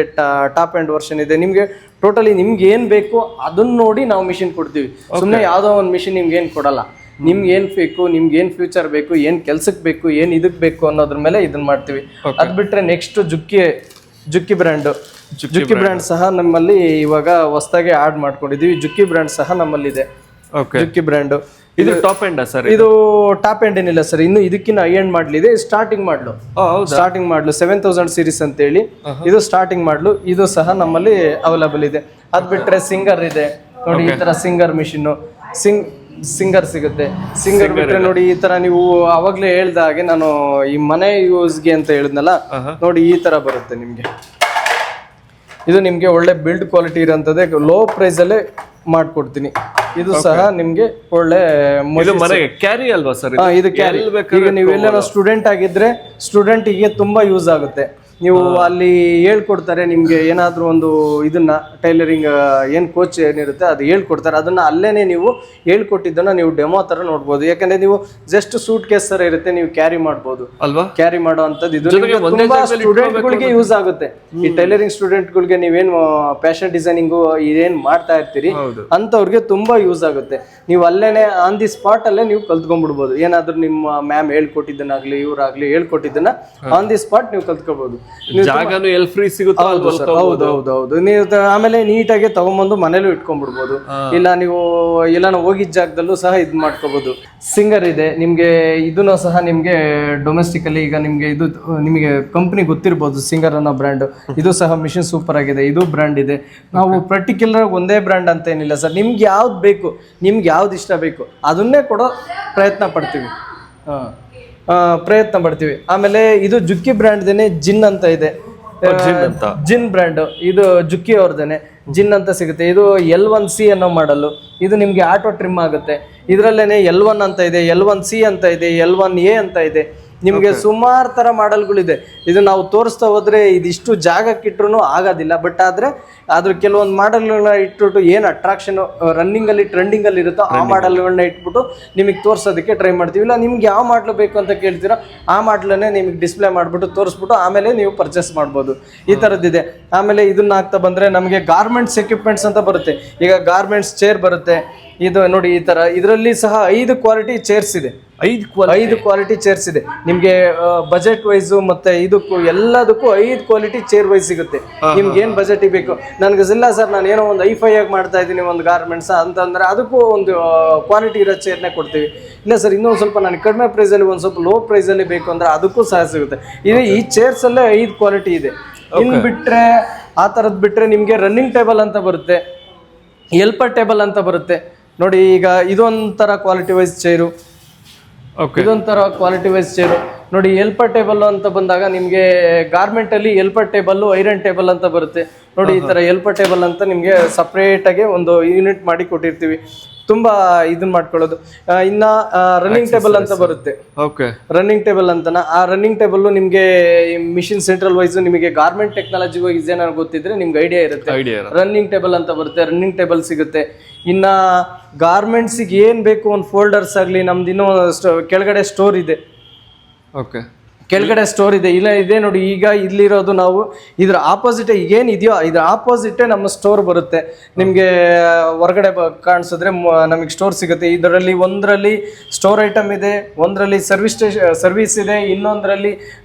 ಟಾಪ್ ಎಂಡ್ ವರ್ಷನ್ ಇದೆ. ನಿಮ್ಗೆ ಟೋಟಲಿ ನಿಮ್ಗೆ ಏನ್ ಬೇಕು ಅದನ್ನ ನೋಡಿ ನಾವು ಮಿಷಿನ್ ಕೊಡ್ತೀವಿ. ಸುಮ್ಮನೆ ಯಾವ್ದೋ ಒಂದು ಮಿಷಿನ್ ನಿಮ್ಗೆ ಏನ್ ಕೊಡಲ್ಲ. ನಿಮ್ಗೆ ಏನ್ ಬೇಕು, ನಿಮ್ಗೆ ಏನ್ ಫ್ಯೂಚರ್ ಬೇಕು, ಏನ್ ಕೆಲ್ಸಕ್ಕೆ ಬೇಕು, ಏನ್ ಇದಕ್ ಬೇಕು ಅನ್ನೋದ್ರ ಮೇಲೆ ಇದನ್ನ ಮಾಡ್ತೀವಿ. ಅದ್ ಬಿಟ್ರೆ ನೆಕ್ಸ್ಟ್ ಜುಕ್ಕಿ ಬ್ರ್ಯಾಂಡ್ ಸಹ ನಮ್ಮಲ್ಲಿ ಇವಾಗ ಹೊಸದಾಗಿ ಆಡ್ ಮಾಡ್ಕೊಂಡಿದೀವಿ. ಜುಕ್ಕಿ ಬ್ರ್ಯಾಂಡ್ ಸಹ ನಮ್ಮಲ್ಲಿ ಇದೆ. ಜುಕ್ಕಿ ಬ್ರ್ಯಾಂಡ್ ಇದು ಟಾಪ್ ಎಂಡ್ ಸರ್? ಇದು ಟಾಪ್ ಎಂಡ್ ಏನಿಲ್ಲ ಸರ್, ಇನ್ನು ಇದಕ್ಕಿಂತ ಹೈ ಎಂಡ್ ಮಾಡ್ಲಿದೆ. ಸ್ಟಾರ್ಟಿಂಗ್ ಮಾಡ್ಲು 7000 ಸೀರೀಸ್ ಅಂತ ಹೇಳಿ ಇದು ಸ್ಟಾರ್ಟಿಂಗ್ ಮಾಡ್ಲು. ಇದು ಸಹ ನಮ್ಮಲ್ಲಿ ಅವೈಲಬಲ್ ಇದೆ. ಅದ್ ಬಿಟ್ರೆ ಸಿಂಗರ್ ಇದೆ ನೋಡಿ, ಈ ತರ ಸಿಂಗರ್ ಮಿಷಿನ್, ಸಿಂಗರ್ ಸಿಗುತ್ತೆ. ಸಿಂಗರ್ ಬಿಟ್ರೆ ನೋಡಿ ಈ ತರ ನೀವು ಅವಾಗ್ಲೇ ಹೇಳ್ದ ಹಾಗೆ ನಾನು ಈ ಮನೆ ಯೂಸ್ಗೆ ಅಂತ ಹೇಳಿದ್ನಲ್ಲ ನೋಡಿ, ಈ ತರ ಬರುತ್ತೆ ನಿಮ್ಗೆ. ಇದು ನಿಮ್ಗೆ ಒಳ್ಳೆ ಬಿಲ್ಡ್ ಕ್ವಾಲಿಟಿ ಇರೋಂಥದ್ದೇ, ಲೋ ಪ್ರೈಸ್ ಅಲ್ಲೇ ಮಾಡ್ಕೊಡ್ತೀನಿ. ಇದು ಸಹ ನಿಮ್ಗೆ ಒಳ್ಳೆ ಕ್ಯಾರಿ ಅಲ್ವಾ ಸರ್? ಇದು ಕ್ಯಾರಿ. ಈಗ ನೀವೆಲ್ಲ ಸ್ಟೂಡೆಂಟ್ ಆಗಿದ್ರೆ ಸ್ಟೂಡೆಂಟಿಗೆ ತುಂಬಾ ಯೂಸ್ ಆಗುತ್ತೆ. ನೀವು ಅಲ್ಲಿ ಹೇಳ್ಕೊಡ್ತಾರೆ ನಿಮ್ಗೆ ಏನಾದ್ರೂ ಒಂದು ಇದನ್ನ ಟೈಲರಿಂಗ್ ಏನ್ ಕೋಚ್ ಏನಿರುತ್ತೆ ಅದು ಹೇಳ್ಕೊಡ್ತಾರೆ, ಅದನ್ನ ಅಲ್ಲೇನೆ ನೀವು ಹೇಳ್ಕೊಟ್ಟಿದ್ದನ್ನ ನೀವು ಡೆಮೋ ತರ ನೋಡ್ಬೋದು. ಯಾಕಂದ್ರೆ ನೀವು ಜಸ್ಟ್ ಸೂಟ್ ಕೇಸ್ ತರ ಇರುತ್ತೆ, ನೀವು ಕ್ಯಾರಿ ಮಾಡ್ಬೋದು ಅಲ್ವಾ, ಕ್ಯಾರಿ ಮಾಡೋ ಅಂತದ್ದು. ಇದು ತುಂಬಾ ಸ್ಟೂಡೆಂಟ್ಗಳಿಗೆ ಯೂಸ್ ಆಗುತ್ತೆ. ಈ ಟೈಲರಿಂಗ್ ಸ್ಟೂಡೆಂಟ್ಗಳಿಗೆ ನೀವೇನು ಫ್ಯಾಷನ್ ಡಿಸೈನಿಂಗು ಇದೇನ್ ಮಾಡ್ತಾ ಇರ್ತೀರಿ ಅಂತವ್ರಿಗೆ ತುಂಬಾ ಯೂಸ್ ಆಗುತ್ತೆ. ನೀವು ಅಲ್ಲೇನೆ ಆನ್ ದಿ ಸ್ಪಾಟ್ ಅಲ್ಲೇ ನೀವು ಕಲ್ತ್ಕೊಂಡ್ಬಿಡ್ಬೋದು. ಏನಾದ್ರೂ ನಿಮ್ಮ ಮ್ಯಾಮ್ ಹೇಳ್ಕೊಟ್ಟಿದ್ದನ್ನಾಗ್ಲಿ ಇವ್ರಾಗ್ಲಿ ಹೇಳ್ಕೊಟ್ಟಿದ್ದನ್ನ ಆನ್ ದಿ ಸ್ಪಾಟ್ ನೀವು ಕಲ್ತ್ಕೋಬಹುದು. ಜಾಗನು ಎಲ್ ಫ್ರೀ ಸಿಗುತ್ತೆ. ಹೌದು. ನೀವು ಆಮೇಲೆ ನೀಟಾಗಿ ತಗೊಂಬಂದು ಮನೇಲೂ ಇಟ್ಕೊಂಡ್ಬಿಡ್ಬೋದು, ಇಲ್ಲ ನೀವು ಎಲ್ಲಾನು ಹೋಗಿದ್ದ ಜಾಗದಲ್ಲೂ ಸಹ ಇದ್ ಮಾಡ್ಕೋಬಹುದು. ಸಿಂಗರ್ ಇದೆ ನಿಮ್ಗೆ, ಇದನ್ನು ಸಹ ನಿಮ್ಗೆ ಡೊಮೆಸ್ಟಿಕಲಿ ಈಗ ನಿಮ್ಗೆ ಇದು ನಿಮಗೆ ಕಂಪ್ನಿ ಗೊತ್ತಿರ್ಬೋದು, ಸಿಂಗರ್ ಅನ್ನೋ ಬ್ರ್ಯಾಂಡ್. ಇದು ಸಹ ಮಿಷಿನ್ ಸೂಪರ್ ಆಗಿದೆ, ಇದು ಬ್ರ್ಯಾಂಡ್ ಇದೆ. ನಾವು ಪರ್ಟಿಕ್ಯುಲರ್ ಒಂದೇ ಬ್ರ್ಯಾಂಡ್ ಅಂತ ಏನಿಲ್ಲ ಸರ್, ನಿಮ್ಗೆ ಯಾವ್ದು ಬೇಕು, ನಿಮ್ಗೆ ಯಾವ್ದು ಇಷ್ಟ ಬೇಕು ಅದನ್ನೇ ಕೊಡೋ ಪ್ರಯತ್ನ ಪಡ್ತೀವಿ. ಆಮೇಲೆ ಇದು ಜುಕ್ಕಿ ಬ್ರ್ಯಾಂಡ್ದೇನೆ ಜಿನ್ ಅಂತ ಇದೆ, ಜಿನ್ ಬ್ರ್ಯಾಂಡ್. ಇದು ಜುಕ್ಕಿ ಅವ್ರದೇನೆ ಜಿನ್ ಅಂತ ಸಿಗುತ್ತೆ. ಇದು L1C ಅನ್ನೋ ಮಾಡಲು. ಇದು ನಿಮ್ಗೆ ಆಟೋ ಟ್ರಿಮ್ ಆಗುತ್ತೆ. ಇದರಲ್ಲೇನೆ L1 ಅಂತ ಇದೆ, L1C ಅಂತ ಇದೆ, L1A ಅಂತ ಇದೆ. ನಿಮ್ಗೆ ಸುಮಾರು ತರ ಮಾಡೆಲ್ಗಳಿದೆ. ಇದು ನಾವು ತೋರಿಸ್ತಾ ಹೋದ್ರೆ ಇದಿಷ್ಟು ಜಾಗಕ್ಕಿಟ್ರು ಆಗೋದಿಲ್ಲ. ಬಟ್ ಆದ್ರೆ ಅದ್ರ ಕೆಲವೊಂದು ಮಾಡೆಲ್ಗಳನ್ನ ಇಟ್ಬಿಟ್ಟು ಏನ್ ಅಟ್ರಾಕ್ಷನ್ ರನ್ನಿಂಗ್ ಅಲ್ಲಿ ಟ್ರೆಂಡಿಂಗ್ ಅಲ್ಲಿ ಇರುತ್ತೋ ಆ ಮಾಡೆಲ್ಗಳನ್ನ ಇಟ್ಬಿಟ್ಟು ನಿಮಗೆ ತೋರ್ಸೋದಕ್ಕೆ ಟ್ರೈ ಮಾಡ್ತೀವಿ. ಇಲ್ಲ ನಿಮ್ಗೆ ಯಾವ ಮಾಡ್ಲು ಬೇಕು ಅಂತ ಕೇಳ್ತೀರೋ ಆ ಮಾಡ್ಲನ್ನೇ ನಿಮ್ಗೆ ಡಿಸ್ಪ್ಲೇ ಮಾಡ್ಬಿಟ್ಟು ತೋರಿಸ್ಬಿಟ್ಟು ಆಮೇಲೆ ನೀವು ಪರ್ಚೇಸ್ ಮಾಡ್ಬೋದು. ಈ ತರದ್ದಿದೆ. ಆಮೇಲೆ ಇದನ್ನ ಆಗ್ತಾ ಬಂದ್ರೆ ನಮಗೆ ಗಾರ್ಮೆಂಟ್ಸ್ ಎಕ್ವಿಪ್ಮೆಂಟ್ಸ್ ಅಂತ ಬರುತ್ತೆ. ಈಗ ಗಾರ್ಮೆಂಟ್ಸ್ ಚೇರ್ ಬರುತ್ತೆ. ಇದು ನೋಡಿ ಈ ತರ, ಇದರಲ್ಲಿ ಸಹ 5 ಕ್ವಾಲಿಟಿ ಚೇರ್ಸ್ ಇದೆ. 5 ಕ್ವಾಲಿಟಿ ಚೇರ್ಸ್ ಇದೆ ನಿಮ್ಗೆ. ಬಜೆಟ್ ವೈಸ್ ಮತ್ತೆ ಇದಕ್ಕೂ ಎಲ್ಲದಕ್ಕೂ 5 ಕ್ವಾಲಿಟಿ ಚೇರ್ ವೈಸ್ ಸಿಗುತ್ತೆ. ನಿಮ್ಗೆ ಏನ್ ಬಜೆಟ್ ಬೇಕು, ನನ್ಗೆ ಇಲ್ಲ ಸರ್ ನಾನು ಏನೋ ಒಂದು ಹೈ-ಫೈ ಆಗಿ ಮಾಡ್ತಾ ಇದ್ದೀನಿ ಒಂದು ಗಾರ್ಮೆಂಟ್ಸ್ ಅಂತಂದ್ರೆ ಅದಕ್ಕೂ ಒಂದು ಕ್ವಾಲಿಟಿ ಇರೋ ಚೇರ್ನೇ ಕೊಡ್ತೀವಿ. ಇಲ್ಲ ಸರ್ ಇನ್ನೊಂದು ಸ್ವಲ್ಪ ನನಗೆ ಕಡಿಮೆ ಪ್ರೈಸ್ ಅಲ್ಲಿ ಒಂದು ಸ್ವಲ್ಪ ಲೋ ಪ್ರೈಸ್ ಅಲ್ಲಿ ಬೇಕು ಅಂದ್ರೆ ಅದಕ್ಕೂ ಸಹ ಸಿಗುತ್ತೆ. ಇದು ಈ ಚೇರ್ಸ್ ಅಲ್ಲೇ 5 ಕ್ವಾಲಿಟಿ ಇದೆ. ಇನ್ ಬಿಟ್ರೆ ಆ ತರದ್ ಬಿಟ್ರೆ ನಿಮ್ಗೆ ರನ್ನಿಂಗ್ ಟೇಬಲ್ ಅಂತ ಬರುತ್ತೆ, ಹೆಲ್ಪರ್ ಟೇಬಲ್ ಅಂತ ಬರುತ್ತೆ. ನೋಡಿ ಈಗ ಇದೊಂಥರ ಕ್ವಾಲಿಟಿ ವೈಸ್ ಚೇರು, ಇದೊಂಥರ ಕ್ವಾಲಿಟಿ ವೈಸ್ ಚೇರು. ನೋಡಿ ಹೆಲ್ಪರ್ ಟೇಬಲ್ ಅಂತ ಬಂದಾಗ ನಿಮ್ಗೆ ಗಾರ್ಮೆಂಟ್ ಅಲ್ಲಿ ಹೆಲ್ಪರ್ ಟೇಬಲ್, ಐರನ್ ಟೇಬಲ್ ಅಂತ ಬರುತ್ತೆ. ನೋಡಿ ಈ ತರ ಹೆಲ್ಪರ್ ಟೇಬಲ್ ಅಂತ ನಿಮ್ಗೆ ಸಪ್ರೇಟ್ ಆಗಿ ಒಂದು ಯೂನಿಟ್ ಮಾಡಿ ಕೊಟ್ಟಿರ್ತೀವಿ. ತುಂಬಾ ಇದನ್ನ ಮಾಡ್ಕೊಳ್ಳೋದು. ಇನ್ನ ರನ್ನಿಂಗ್ ಟೇಬಲ್ ಅಂತ ಬರುತ್ತೆ. ರನ್ನಿಂಗ್ ಟೇಬಲ್ ಅಂತನ, ಆ ರನ್ನಿಂಗ್ ಟೇಬಲ್ ನಿಮ್ಗೆ ಮಿಷಿನ್ ಸೆಂಟ್ರಲ್ ವೈಸ್ ನಿಮಗೆ ಗಾರ್ಮೆಂಟ್ ಟೆಕ್ನಾಲಜಿ ವೈಸ್ ಏನಾದ್ರು ಗೊತ್ತಿದ್ರೆ ನಿಮ್ಗೆ ಐಡಿಯಾ ಇರುತ್ತೆ. ರನ್ನಿಂಗ್ ಟೇಬಲ್ ಅಂತ ಬರುತ್ತೆ, ರನ್ನಿಂಗ್ ಟೇಬಲ್ ಸಿಗುತ್ತೆ. ಇನ್ನ ಗಾರ್ಮೆಂಟ್ಸಿಗೆ ಏನ್ ಬೇಕು ಒಂದು ಫೋಲ್ಡರ್ಸ್ ಆಗಲಿ, ನಮ್ದು ಇನ್ನೂ ಕೆಳಗಡೆ ಸ್ಟೋರ್ ಇದೆ. ಕೆಳಗಡೆ ಸ್ಟೋರ್ ಇದೆ. ಇಲ್ಲ ಇದೆ ನೋಡಿ, ಈಗ ಇಲ್ಲಿರೋದು ನಾವು ಇದ್ರ ಆಪೋಸಿಟ್ ಏನಿದೆಯೋ ಇದ್ರ ಆಪೋಸಿಟೇ ನಮ್ಮ ಸ್ಟೋರ್ ಬರುತ್ತೆ. ನಿಮ್ಗೆ ಹೊರಗಡೆ ಕಾಣಿಸಿದ್ರೆ ನಮಗೆ ಸ್ಟೋರ್ ಸಿಗುತ್ತೆ. ಇದರಲ್ಲಿ ಒಂದರಲ್ಲಿ ಸ್ಟೋರ್ ಐಟಮ್ ಇದೆ, ಒಂದರಲ್ಲಿ ಸರ್ವಿಸ್ ಇದೆ, ಇನ್ನೊಂದರಲ್ಲಿ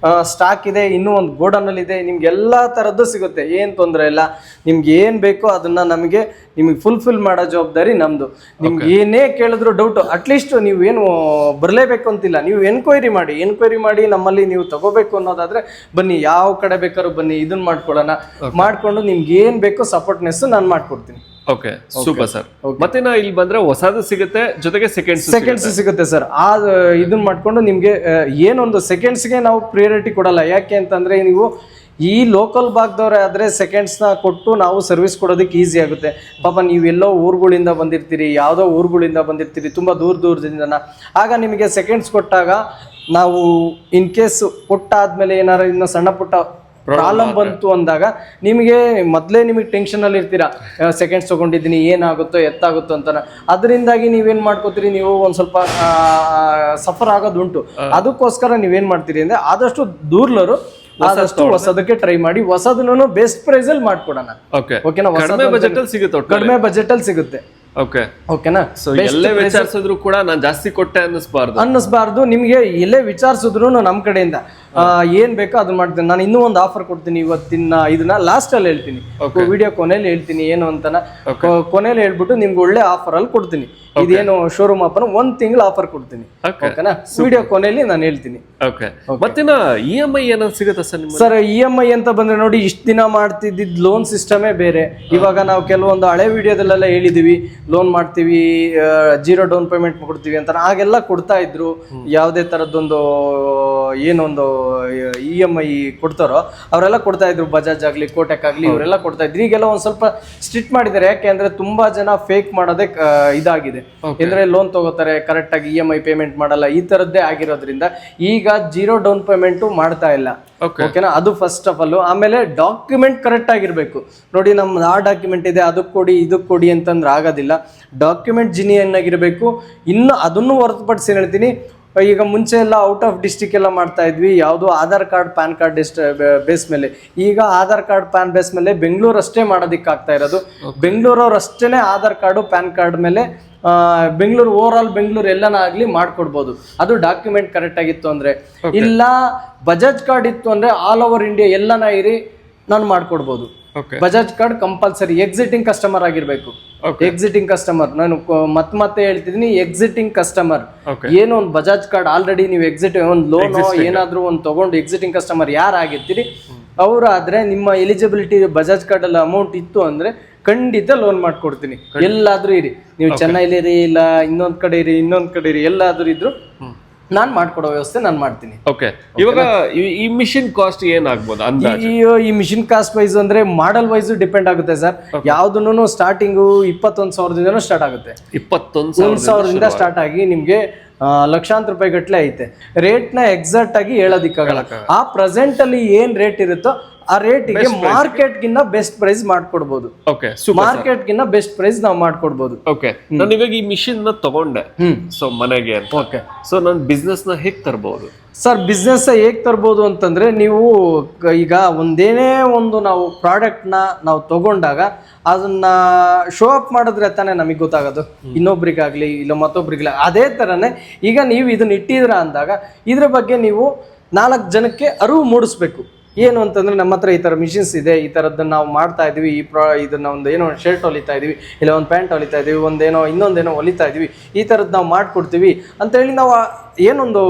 ಸ್ಟಾಕ್ ಇದೆ, ಇನ್ನೂ ಒಂದು ಗೋಡನ್ ಅಲ್ಲಿ ಇದೆ. ನಿಮ್ಗೆ ಎಲ್ಲಾ ತರದ್ದು ಸಿಗುತ್ತೆ, ಏನ್ ತೊಂದರೆ ಇಲ್ಲ. ನಿಮ್ಗೆ ಏನ್ ಬೇಕೋ ಅದನ್ನ ನಿಮಗೆ ಫುಲ್ಫಿಲ್ ಮಾಡೋ ಜವಾಬ್ದಾರಿ ನಮ್ದು. ನಿಮ್ಗೆ ಏನೇ ಕೇಳಿದ್ರು ಡೌಟ್, ಅಟ್ಲೀಸ್ಟ್ ನೀವು ಏನು ಬರಲೇಬೇಕು ಅಂತಿಲ್ಲ, ನೀವು ಎನ್ಕ್ವೈರಿ ಮಾಡಿ ನಮ್ಮಲ್ಲಿ ನೀವು ತಗೋಬೇಕು ಅನ್ನೋದಾದ್ರೆ ಬನ್ನಿ, ಯಾವ ಕಡೆ ಬೇಕಾದ್ರೂ ಬನ್ನಿ, ಇದನ್ನ ಮಾಡ್ಕೊಂಡು ನಿಮ್ಗೆ ಏನ್ ಬೇಕೋ ಸಪೋರ್ಟ್ನೆಸ್ ನಾನು ಮಾಡ್ಕೊಡ್ತೀನಿ. Okay, super sir. ಮತ್ತೆ ನಾ ಇಲ್ಲಿ ಬಂದ್ರೆ ಹೊಸದು ಸಿಗುತ್ತೆ, ಜೊತೆಗೆ ಸೆಕೆಂಡ್ಸ್ ಸಿಗುತ್ತೆ ಸರ್. ಆ ಇದನ್ನ ಮಾಡ್ಕೊಂಡು ನಿಮ್ಗೆ ಏನೊಂದು ಸೆಕೆಂಡ್ಸ್ಗೆ ನಾವು ಪ್ರಿಯಾರಿಟಿ ಕೊಡಲ್ಲ. ಯಾಕೆ ಅಂತಂದ್ರೆ ನೀವು ಈ ಲೋಕಲ್ ಭಾಗದವ್ರೆ ಆದ್ರೆ ಸೆಕೆಂಡ್ಸ್ನ ಕೊಟ್ಟು ನಾವು ಸರ್ವಿಸ್ ಕೊಡೋದಕ್ಕೆ ಈಸಿ ಆಗುತ್ತೆ. ಪಾಪ ನೀವೆಲ್ಲೋ ಊರುಗಳಿಂದ ಬಂದಿರ್ತೀರಿ, ಯಾವುದೋ ಊರುಗಳಿಂದ ಬಂದಿರ್ತೀರಿ, ತುಂಬ ದೂರದಿಂದ. ಆಗ ನಿಮಗೆ ಸೆಕೆಂಡ್ಸ್ ಕೊಟ್ಟಾಗ ನಾವು ಇನ್ ಕೇಸ್ ಕೊಟ್ಟಾದ್ಮೇಲೆ ಏನಾರು ಇನ್ನು ಸಣ್ಣ ಪುಟ್ಟ ಪ್ರಾಬ್ಲಮ್ ಬಂತು ಅಂದಾಗ ನಿಮಗೆ ಮೊದಲೇ ನಿಮಗೆ ಟೆನ್ಷನ್ ಅಲ್ಲಿ ಇರ್ತೀರಾ, ಸೆಕೆಂಡ್ಸ್ ತಗೊಂಡಿದ್ದೀನಿ ಏನಾಗುತ್ತೋ ಎತ್ತಾಗುತ್ತೋ ಅಂತ. ಅದರಿಂದಾಗಿ ನೀವೇನ್ ಮಾಡ್ಕೋತೀರಿ, ನೀವು ಒಂದ್ ಸ್ವಲ್ಪ ಸಫರ್ ಆಗೋದುಂಟು. ಅದಕ್ಕೋಸ್ಕರ ನೀವೇನ್ ಮಾಡ್ತೀರಿ ಅಂದ್ರೆ ಆದಷ್ಟು ದೂರ್ಲರು ಆದಷ್ಟು ಹೊಸದಕ್ಕೆ ಟ್ರೈ ಮಾಡಿ, ಹೊಸದನ್ನು ಬೆಸ್ಟ್ ಪ್ರೈಸ್ ಅಲ್ಲಿ ಮಾಡ್ಕೊಡೋಣ. ಓಕೆನಾ, ಕಡಿಮೆ ಬಜೆಟ್ ಅಲ್ಲಿ ಸಿಗುತ್ತೆ. ಓಕೆನಾ, ಎಲ್ಲೇ ವಿಚಾರಿಸಿದ್ರು ಕೂಡ ನಾನು ಜಾಸ್ತಿ ಕೊಟ್ಟೆ ಅನ್ನಿಸ್ಬಾರ್ದು. ನಿಮ್ಗೆ ಎಲ್ಲೇ ವಿಚಾರಿಸಿದ್ರು ನಮ್ ಕಡೆಯಿಂದ ಏನ್ ಬೇಕೋ ಅದನ್ನ ಮಾಡ್ತೀನಿ. ನಾನು ಇನ್ನೂ ಒಂದು ಆಫರ್ ಕೊಡ್ತೀನಿ ಇವತ್ತಿನ, ಇದನ್ನ ಲಾಸ್ಟ್ ಅಲ್ಲಿ ಹೇಳ್ತೀನಿ, ವಿಡಿಯೋ ಕೊನೆಯಲ್ಲಿ ಹೇಳ್ತೀನಿ ಏನು ಅಂತಾನ. ಕೊನೆಯಲ್ಲಿ ಹೇಳ್ಬಿಟ್ಟು ನಿಮ್ಗೆ ಒಳ್ಳೆ ಆಫರ್ ಅಲ್ಲಿ ಕೊಡ್ತೀನಿ. ಇದೇನು ಶೋರೂಮ್ ಆಫರ್ 1 ತಿಂಗಳು ಆಫರ್ ಕೊಡ್ತೀನಿ. ಓಕೆನಾ, ವಿಡಿಯೋ ಕೊನೆಯಲ್ಲಿ ನಾನು ಹೇಳ್ತೀನಿ. ಮತ್ತೆ EMI ಏನಾದ್ರು ಸಿಗುತ್ತೆ ಸರ್? EMI ಅಂತ ಬಂದ್ರೆ ನೋಡಿ, ಇಷ್ಟ ದಿನ ಮಾಡ್ತಿದ್ದ ಲೋನ್ ಸಿಸ್ಟಮೇ ಬೇರೆ. ಇವಾಗ ನಾವು ಕೆಲವೊಂದು ಹಳೆ ವಿಡಿಯೋದಲ್ಲೆಲ್ಲ ಹೇಳಿದೀವಿ, ಲೋನ್ ಮಾಡ್ತೀವಿ, 0 ಡೌನ್ ಪೇಮೆಂಟ್ ಕೊಡ್ತೀವಿ ಅಂತ. ಆಗೆಲ್ಲ ಕೊಡ್ತಾ ಇದ್ರು. ಯಾವುದೇ ತರದೊಂದು ಏನೊಂದು EMI ಕೊಡ್ತಾರೋ ಅವರೆಲ್ಲ ಕೊಡ್ತಾ ಇದ್ರು. ಬಜಾಜ್ ಆಗ್ಲಿ, ಕೋಟಕ್ ಆಗ್ಲಿ, ಇವರೆಲ್ಲ ಕೊಡ್ತಾ ಇದ್ರು. ಈಗೆಲ್ಲ ಒಂದ್ ಸ್ವಲ್ಪ ಸ್ಟ್ರಿಕ್ಟ್ ಮಾಡಿದ್ದಾರೆ. ಯಾಕೆ ಅಂದ್ರೆ ತುಂಬಾ ಜನ ಫೇಕ್ ಮಾಡೋದೇ ಇದಾಗಿದೆ. ಅಂದ್ರೆ ಲೋನ್ ತಗೋತಾರೆ, ಕರೆಕ್ಟ್ ಆಗಿ EMI ಪೇಮೆಂಟ್ ಮಾಡಲ್ಲ, ಈ ತರದ್ದೇ ಆಗಿರೋದ್ರಿಂದ ಈಗ 0 ಡೌನ್ ಪೇಮೆಂಟ್ ಮಾಡ್ತಾ ಇಲ್ಲ. ಓಕೆನಾ, ಅದು ಫಸ್ಟ್ ಆಫ್ ಆಲ್. ಆಮೇಲೆ ಡಾಕ್ಯುಮೆಂಟ್ ಕರೆಕ್ಟ್ ಆಗಿರ್ಬೇಕು. ನೋಡಿ, ನಮ್ದು ಆ ಡಾಕ್ಯುಮೆಂಟ್ ಇದೆ, ಅದಕ್ಕೆ ಕೊಡಿ ಇದಕ್ಕೆ ಕೊಡಿ ಅಂತಂದ್ರೆ ಆಗೋದಿಲ್ಲ. ಡಾಕ್ಯುಮೆಂಟ್ ಜಿನಿಯನ್ ಆಗಿರಬೇಕು. ಇನ್ನು ಅದನ್ನು ಹೊರತುಪಡಿಸಿ ಹೇಳ್ತೀನಿ, ಈಗ ಮುಂಚೆ ಎಲ್ಲ ಔಟ್ ಆಫ್ ಡಿಸ್ಟಿಕ್ ಎಲ್ಲ ಮಾಡ್ತಾ ಇದ್ವಿ, ಯಾವುದು Aadhaar card PAN card base ಮೇಲೆ. ಈಗ ಆಧಾರ್ ಕಾರ್ಡ್ ಪ್ಯಾನ್ ಬೇಸ್ ಮೇಲೆ ಬೆಂಗಳೂರು ಅಷ್ಟೇ ಮಾಡೋದಿಕ್ಕೆ ಆಗ್ತಾ ಇರೋದು. ಬೆಂಗಳೂರವ್ರು ಅಷ್ಟೇ ಆಧಾರ್ ಕಾರ್ಡು ಪ್ಯಾನ್ ಕಾರ್ಡ್ ಮೇಲೆ ಬೆಂಗಳೂರು ಓವರ್ ಆಲ್ ಬೆಂಗಳೂರು ಎಲ್ಲನ ಆಗ್ಲಿ ಮಾಡ್ಕೊಡ್ಬೋದು. ಅದು ಡಾಕ್ಯುಮೆಂಟ್ ಕರೆಕ್ಟ್ ಆಗಿತ್ತು ಅಂದ್ರೆ. ಇಲ್ಲ ಬಜಾಜ್ ಕಾರ್ಡ್ ಇತ್ತು ಅಂದ್ರೆ ಆಲ್ ಓವರ್ ಇಂಡಿಯಾ ಎಲ್ಲನ ಇರಿ ನಾನು ಮಾಡ್ಕೊಡ್ಬೋದು. Bajaj card compulsory existing customer ಆಗಿರ್ಬೇಕು. ಎಕ್ಸಿಟಿಂಗ್ ಕಸ್ಟಮರ್, ನಾನು ಮತ್ತೆ ಹೇಳ್ತಿದ್ದೀನಿ, ಎಕ್ಸಿಟಿಂಗ್ ಕಸ್ಟಮರ್. ಏನೋ ಒಂದು ಬಜಾಜ್ ಕಾರ್ಡ್ ಆಲ್ರೆಡಿ ನೀವು ಒಂದು ಲೋನ್ ಏನಾದ್ರೂ ಒಂದು ತಗೊಂಡು ಎಕ್ಸಿಟಿಂಗ್ ಕಸ್ಟಮರ್ ಯಾರಾಗಿರ್ತೀರಿ ಅವರಾದ್ರೆ ನಿಮ್ಮ ಎಲಿಜಿಬಿಲಿಟಿ ಬಜಾಜ್ ಕಾರ್ಡ್ ಅಲ್ಲಿ ಅಮೌಂಟ್ ಇತ್ತು ಅಂದ್ರೆ ಖಂಡಿತ ಲೋನ್ ಮಾಡ್ಕೊಡ್ತೀನಿ. ಎಲ್ಲಾದ್ರೂ ಇರಿ, ನೀವು ಚೆನ್ನೈಲಿರಿ, ಇಲ್ಲ ಇನ್ನೊಂದ್ ಕಡೆ ಇರಿ, ಎಲ್ಲಾದ್ರೂ ಇದ್ರು ನಾನ್ ಮಾಡ್ಕೊಡೋ ವ್ಯವಸ್ಥೆ ನಾನು ಮಾಡ್ತೀನಿ. ಓಕೆ, ಇವಾಗ ಈ ಮಿಷಿನ್ ಕಾಸ್ಟ್ ಏನಾಗ್ಬೋದು ಅಂದಾಜು? ಈ ಮಿಷಿನ್ ಕಾಸ್ಟ್ ವೈಸ್ ಅಂದ್ರೆ ಮಾಡೆಲ್ ವೈಸ್ ಡಿಪೆಂಡ್ ಆಗುತ್ತೆ ಸರ್. ಯಾವ್ದನ್ನು ಸ್ಟಾರ್ಟಿಂಗು 21,000 ಸ್ಟಾರ್ಟ್ ಆಗುತ್ತೆ. 21,000 ಸ್ಟಾರ್ಟ್ ಆಗಿ ನಿಮ್ಗೆ ಲಕ್ಷಾಂತರ ರೂಪಾಯಿ ಗಟ್ಲೆ ಐತೆ. ರೇಟ್ ನ ಎಕ್ಸಾಕ್ಟ್ ಆಗಿ ಹೇಳೋದಿಕ್ಕಾಗಲ್ಲ. ಆ ಪ್ರೆಸೆಂಟ್ ಅಲ್ಲಿ ಏನ್ ರೇಟ್ ಇರುತ್ತೋ ಆ ರೇಟಿಗೆ ಮಾರ್ಕೆಟ್ ಗಿನ್ನ ಬೆಸ್ಟ್ ಪ್ರೈಸ್ ಮಾಡ್ಕೊಡ್ಬೋದು. ಮಾರ್ಕೆಟ್ ಗಿನ್ನ ಬೆಸ್ಟ್ ಪ್ರೈಸ್ ನಾವು ಮಾಡ್ಕೊಡ್ಬೋದು. ಓಕೆ, ನಾನು ಇವಾಗ ಈ ಮಿಷಿನ್ ನ ತಗೊಂಡೆ ಸೊ ಮನೆಗೆ ಅಂತ. ಓಕೆ, ಸೊ ನಾನು ಬಿಸ್ನೆಸ್ ನ ಹೇಗ್ ತರಬಹುದು ಸರ್? ಬಿಸ್ನೆಸ್ ಹೇಗ್ ತರ್ಬೋದು ಅಂತಂದ್ರೆ, ನೀವು ಈಗ ಒಂದೇನೇ ಒಂದು ನಾವು ಪ್ರಾಡಕ್ಟ್ ನ ನಾವು ತಗೊಂಡಾಗ ಅದನ್ನ ಶೋ ಅಪ್ ಮಾಡಿದ್ರೆ ತಾನೇ ನಮಗೆ ಗೊತ್ತಾಗೋದು, ಇನ್ನೊಬ್ರಿಗಾಗ್ಲಿ ಇಲ್ಲ ಮತ್ತೊಬ್ರಿಗಾಗ್ಲಿ. ಅದೇ ತರನೇ ಈಗ ನೀವು ಇದನ್ನ ಇಟ್ಟಿದ್ರ ಅಂದಾಗ ಇದ್ರ ಬಗ್ಗೆ ನೀವು 4 ಜನಕ್ಕೆ ಅರಿವು ಮೂಡಿಸ್ಬೇಕು. ಏನು ಅಂತಂದ್ರೆ, ನಮ್ಮ ಹತ್ರ ಈ ತರ ಮಿಷಿನ್ಸ್ ಇದೆ, ಈ ತರದ್ದನ್ನ ನಾವು ಮಾಡ್ತಾ ಇದೀವಿ, ಇದನ್ನ ಒಂದು ಏನೋ ಶರ್ಟ್ ಹೊಲಿತಾ ಇದೀವಿ, ಇಲ್ಲ ಒಂದು ಪ್ಯಾಂಟ್ ಹೊಲಿತಾ ಇದೀವಿ, ಇನ್ನೊಂದೇನೋ ಹೊಲಿತಾ ಇದೀವಿ, ಈ ತರದ್ ನಾವು ಮಾಡ್ಕೊಡ್ತೀವಿ ಅಂತ ಹೇಳಿ ನಾವು ಏನೊಂದು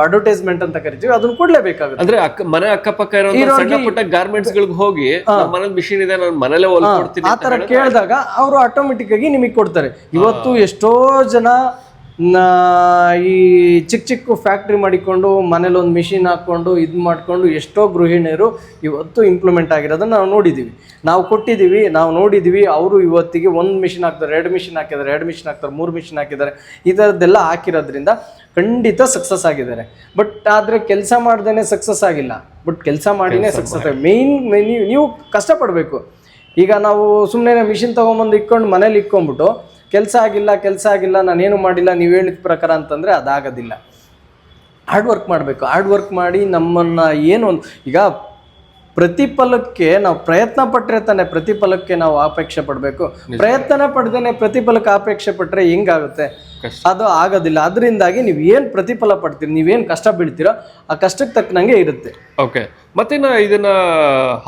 ಅಡ್ವರ್ಟೈಸ್ಮೆಂಟ್ ಅಂತ ಕರಿತೀವಿ, ಅದನ್ನ ಕೊಡ್ಲೇಬೇಕಾಗುತ್ತೆ. ಅಂದ್ರೆ ಮನೆ ಅಕ್ಕಪಕ್ಕ ಇರೋ ಸಣ್ಣ ಪುಟ್ಟ ಗಾರ್ಮೆಂಟ್ಸ್ ಗಳಿಗೆ ಹೋಗಿ ಮನೇಲಿ ಮಿಷಿನ್ ಇದೆ ನಾನು ಮನೇಲೆ ಹೊಲ್ಕೊಡ್ತೀನಿ ಆ ತರ ಕೇಳಿದಾಗ ಅವರು ಆಟೋಮೆಟಿಕ್ ಆಗಿ ನಿಮಗೆ ಕೊಡ್ತಾರೆ. ಇವತ್ತು ಎಷ್ಟೋ ಜನ ಈ ಚಿಕ್ಕ ಫ್ಯಾಕ್ಟ್ರಿ ಮಾಡಿಕೊಂಡು ಮನೇಲಿ ಒಂದು ಮಿಷಿನ್ ಹಾಕೊಂಡು ಮಾಡ್ಕೊಂಡು ಎಷ್ಟೋ ಗೃಹಿಣಿಯರು ಇವತ್ತು ಇಂಪ್ಲಿಮೆಂಟ್ ಆಗಿರೋದನ್ನ ನಾವು ನೋಡಿದೀವಿ, ನಾವು ಕೊಟ್ಟಿದ್ದೀವಿ, ನಾವು ನೋಡಿದೀವಿ. ಅವರು ಇವತ್ತಿಗೆ 1 ಮಿಷಿನ್ ಹಾಕ್ತಾರೆ, 2 ಮಿಷಿನ್ ಹಾಕಿದ್ದಾರೆ, 2 ಮಿಷಿನ್ ಹಾಕ್ತಾರೆ, 3 ಮಿಷಿನ್ ಹಾಕಿದ್ದಾರೆ. ಈ ಥರದ್ದೆಲ್ಲ ಹಾಕಿರೋದ್ರಿಂದ ಖಂಡಿತ ಸಕ್ಸಸ್ ಆಗಿದ್ದಾರೆ. ಬಟ್ ಆದರೆ ಕೆಲಸ ಮಾಡ್ದೇನೆ ಸಕ್ಸಸ್ ಆಗಿಲ್ಲ, ಬಟ್ ಕೆಲಸ ಮಾಡಿನೇ ಸಕ್ಸಸ್ ಆಗಿ. ಮೇನ್ ನೀವು ಕಷ್ಟಪಡಬೇಕು. ಈಗ ನಾವು ಸುಮ್ಮನೆ ಮಿಷಿನ್ ತೊಗೊಂಬಂದು ಇಟ್ಕೊಂಡು ಮನೇಲಿ ಇಟ್ಕೊಂಡ್ಬಿಟ್ಟು ಕೆಲಸ ಆಗಿಲ್ಲ ನಾನೇನು ಮಾಡಿಲ್ಲ ನೀವು ಹೇಳಿದ ಪ್ರಕಾರ ಅಂತಂದರೆ ಅದಾಗೋದಿಲ್ಲ. ಹಾರ್ಡ್ ವರ್ಕ್ ಮಾಡಬೇಕು. ಹಾರ್ಡ್ ವರ್ಕ್ ಮಾಡಿ ನಮ್ಮನ್ನು ಏನು ಈಗ ಪ್ರತಿಫಲಕ್ಕೆ ನಾವು ಪ್ರಯತ್ನ ಪಟ್ಟರೆ ತಾನೆ ಪ್ರತಿಫಲಕ್ಕೆ ನಾವು ಅಪೇಕ್ಷೆ ಪಡಬೇಕು. ಪ್ರಯತ್ನ ಪಡ್ದೇನೆ ಪ್ರತಿಫಲಕ್ಕೆ ಅಪೇಕ್ಷೆ ಪಟ್ಟರೆ ಹೆಂಗಾಗುತ್ತೆ? ಅದು ಆಗೋದಿಲ್ಲ. ಅದರಿಂದಾಗಿ ನೀವು ಏನು ಪ್ರತಿಫಲ ಪಡ್ತೀರಿ, ನೀವೇನು ಕಷ್ಟ ಬೀಳ್ತೀರೋ ಆ ಕಷ್ಟಕ್ಕೆ ತಕ್ಕನಂಗೆ ಇರುತ್ತೆ. ಓಕೆ, ಮತ್ತೆ ಇದನ್ನ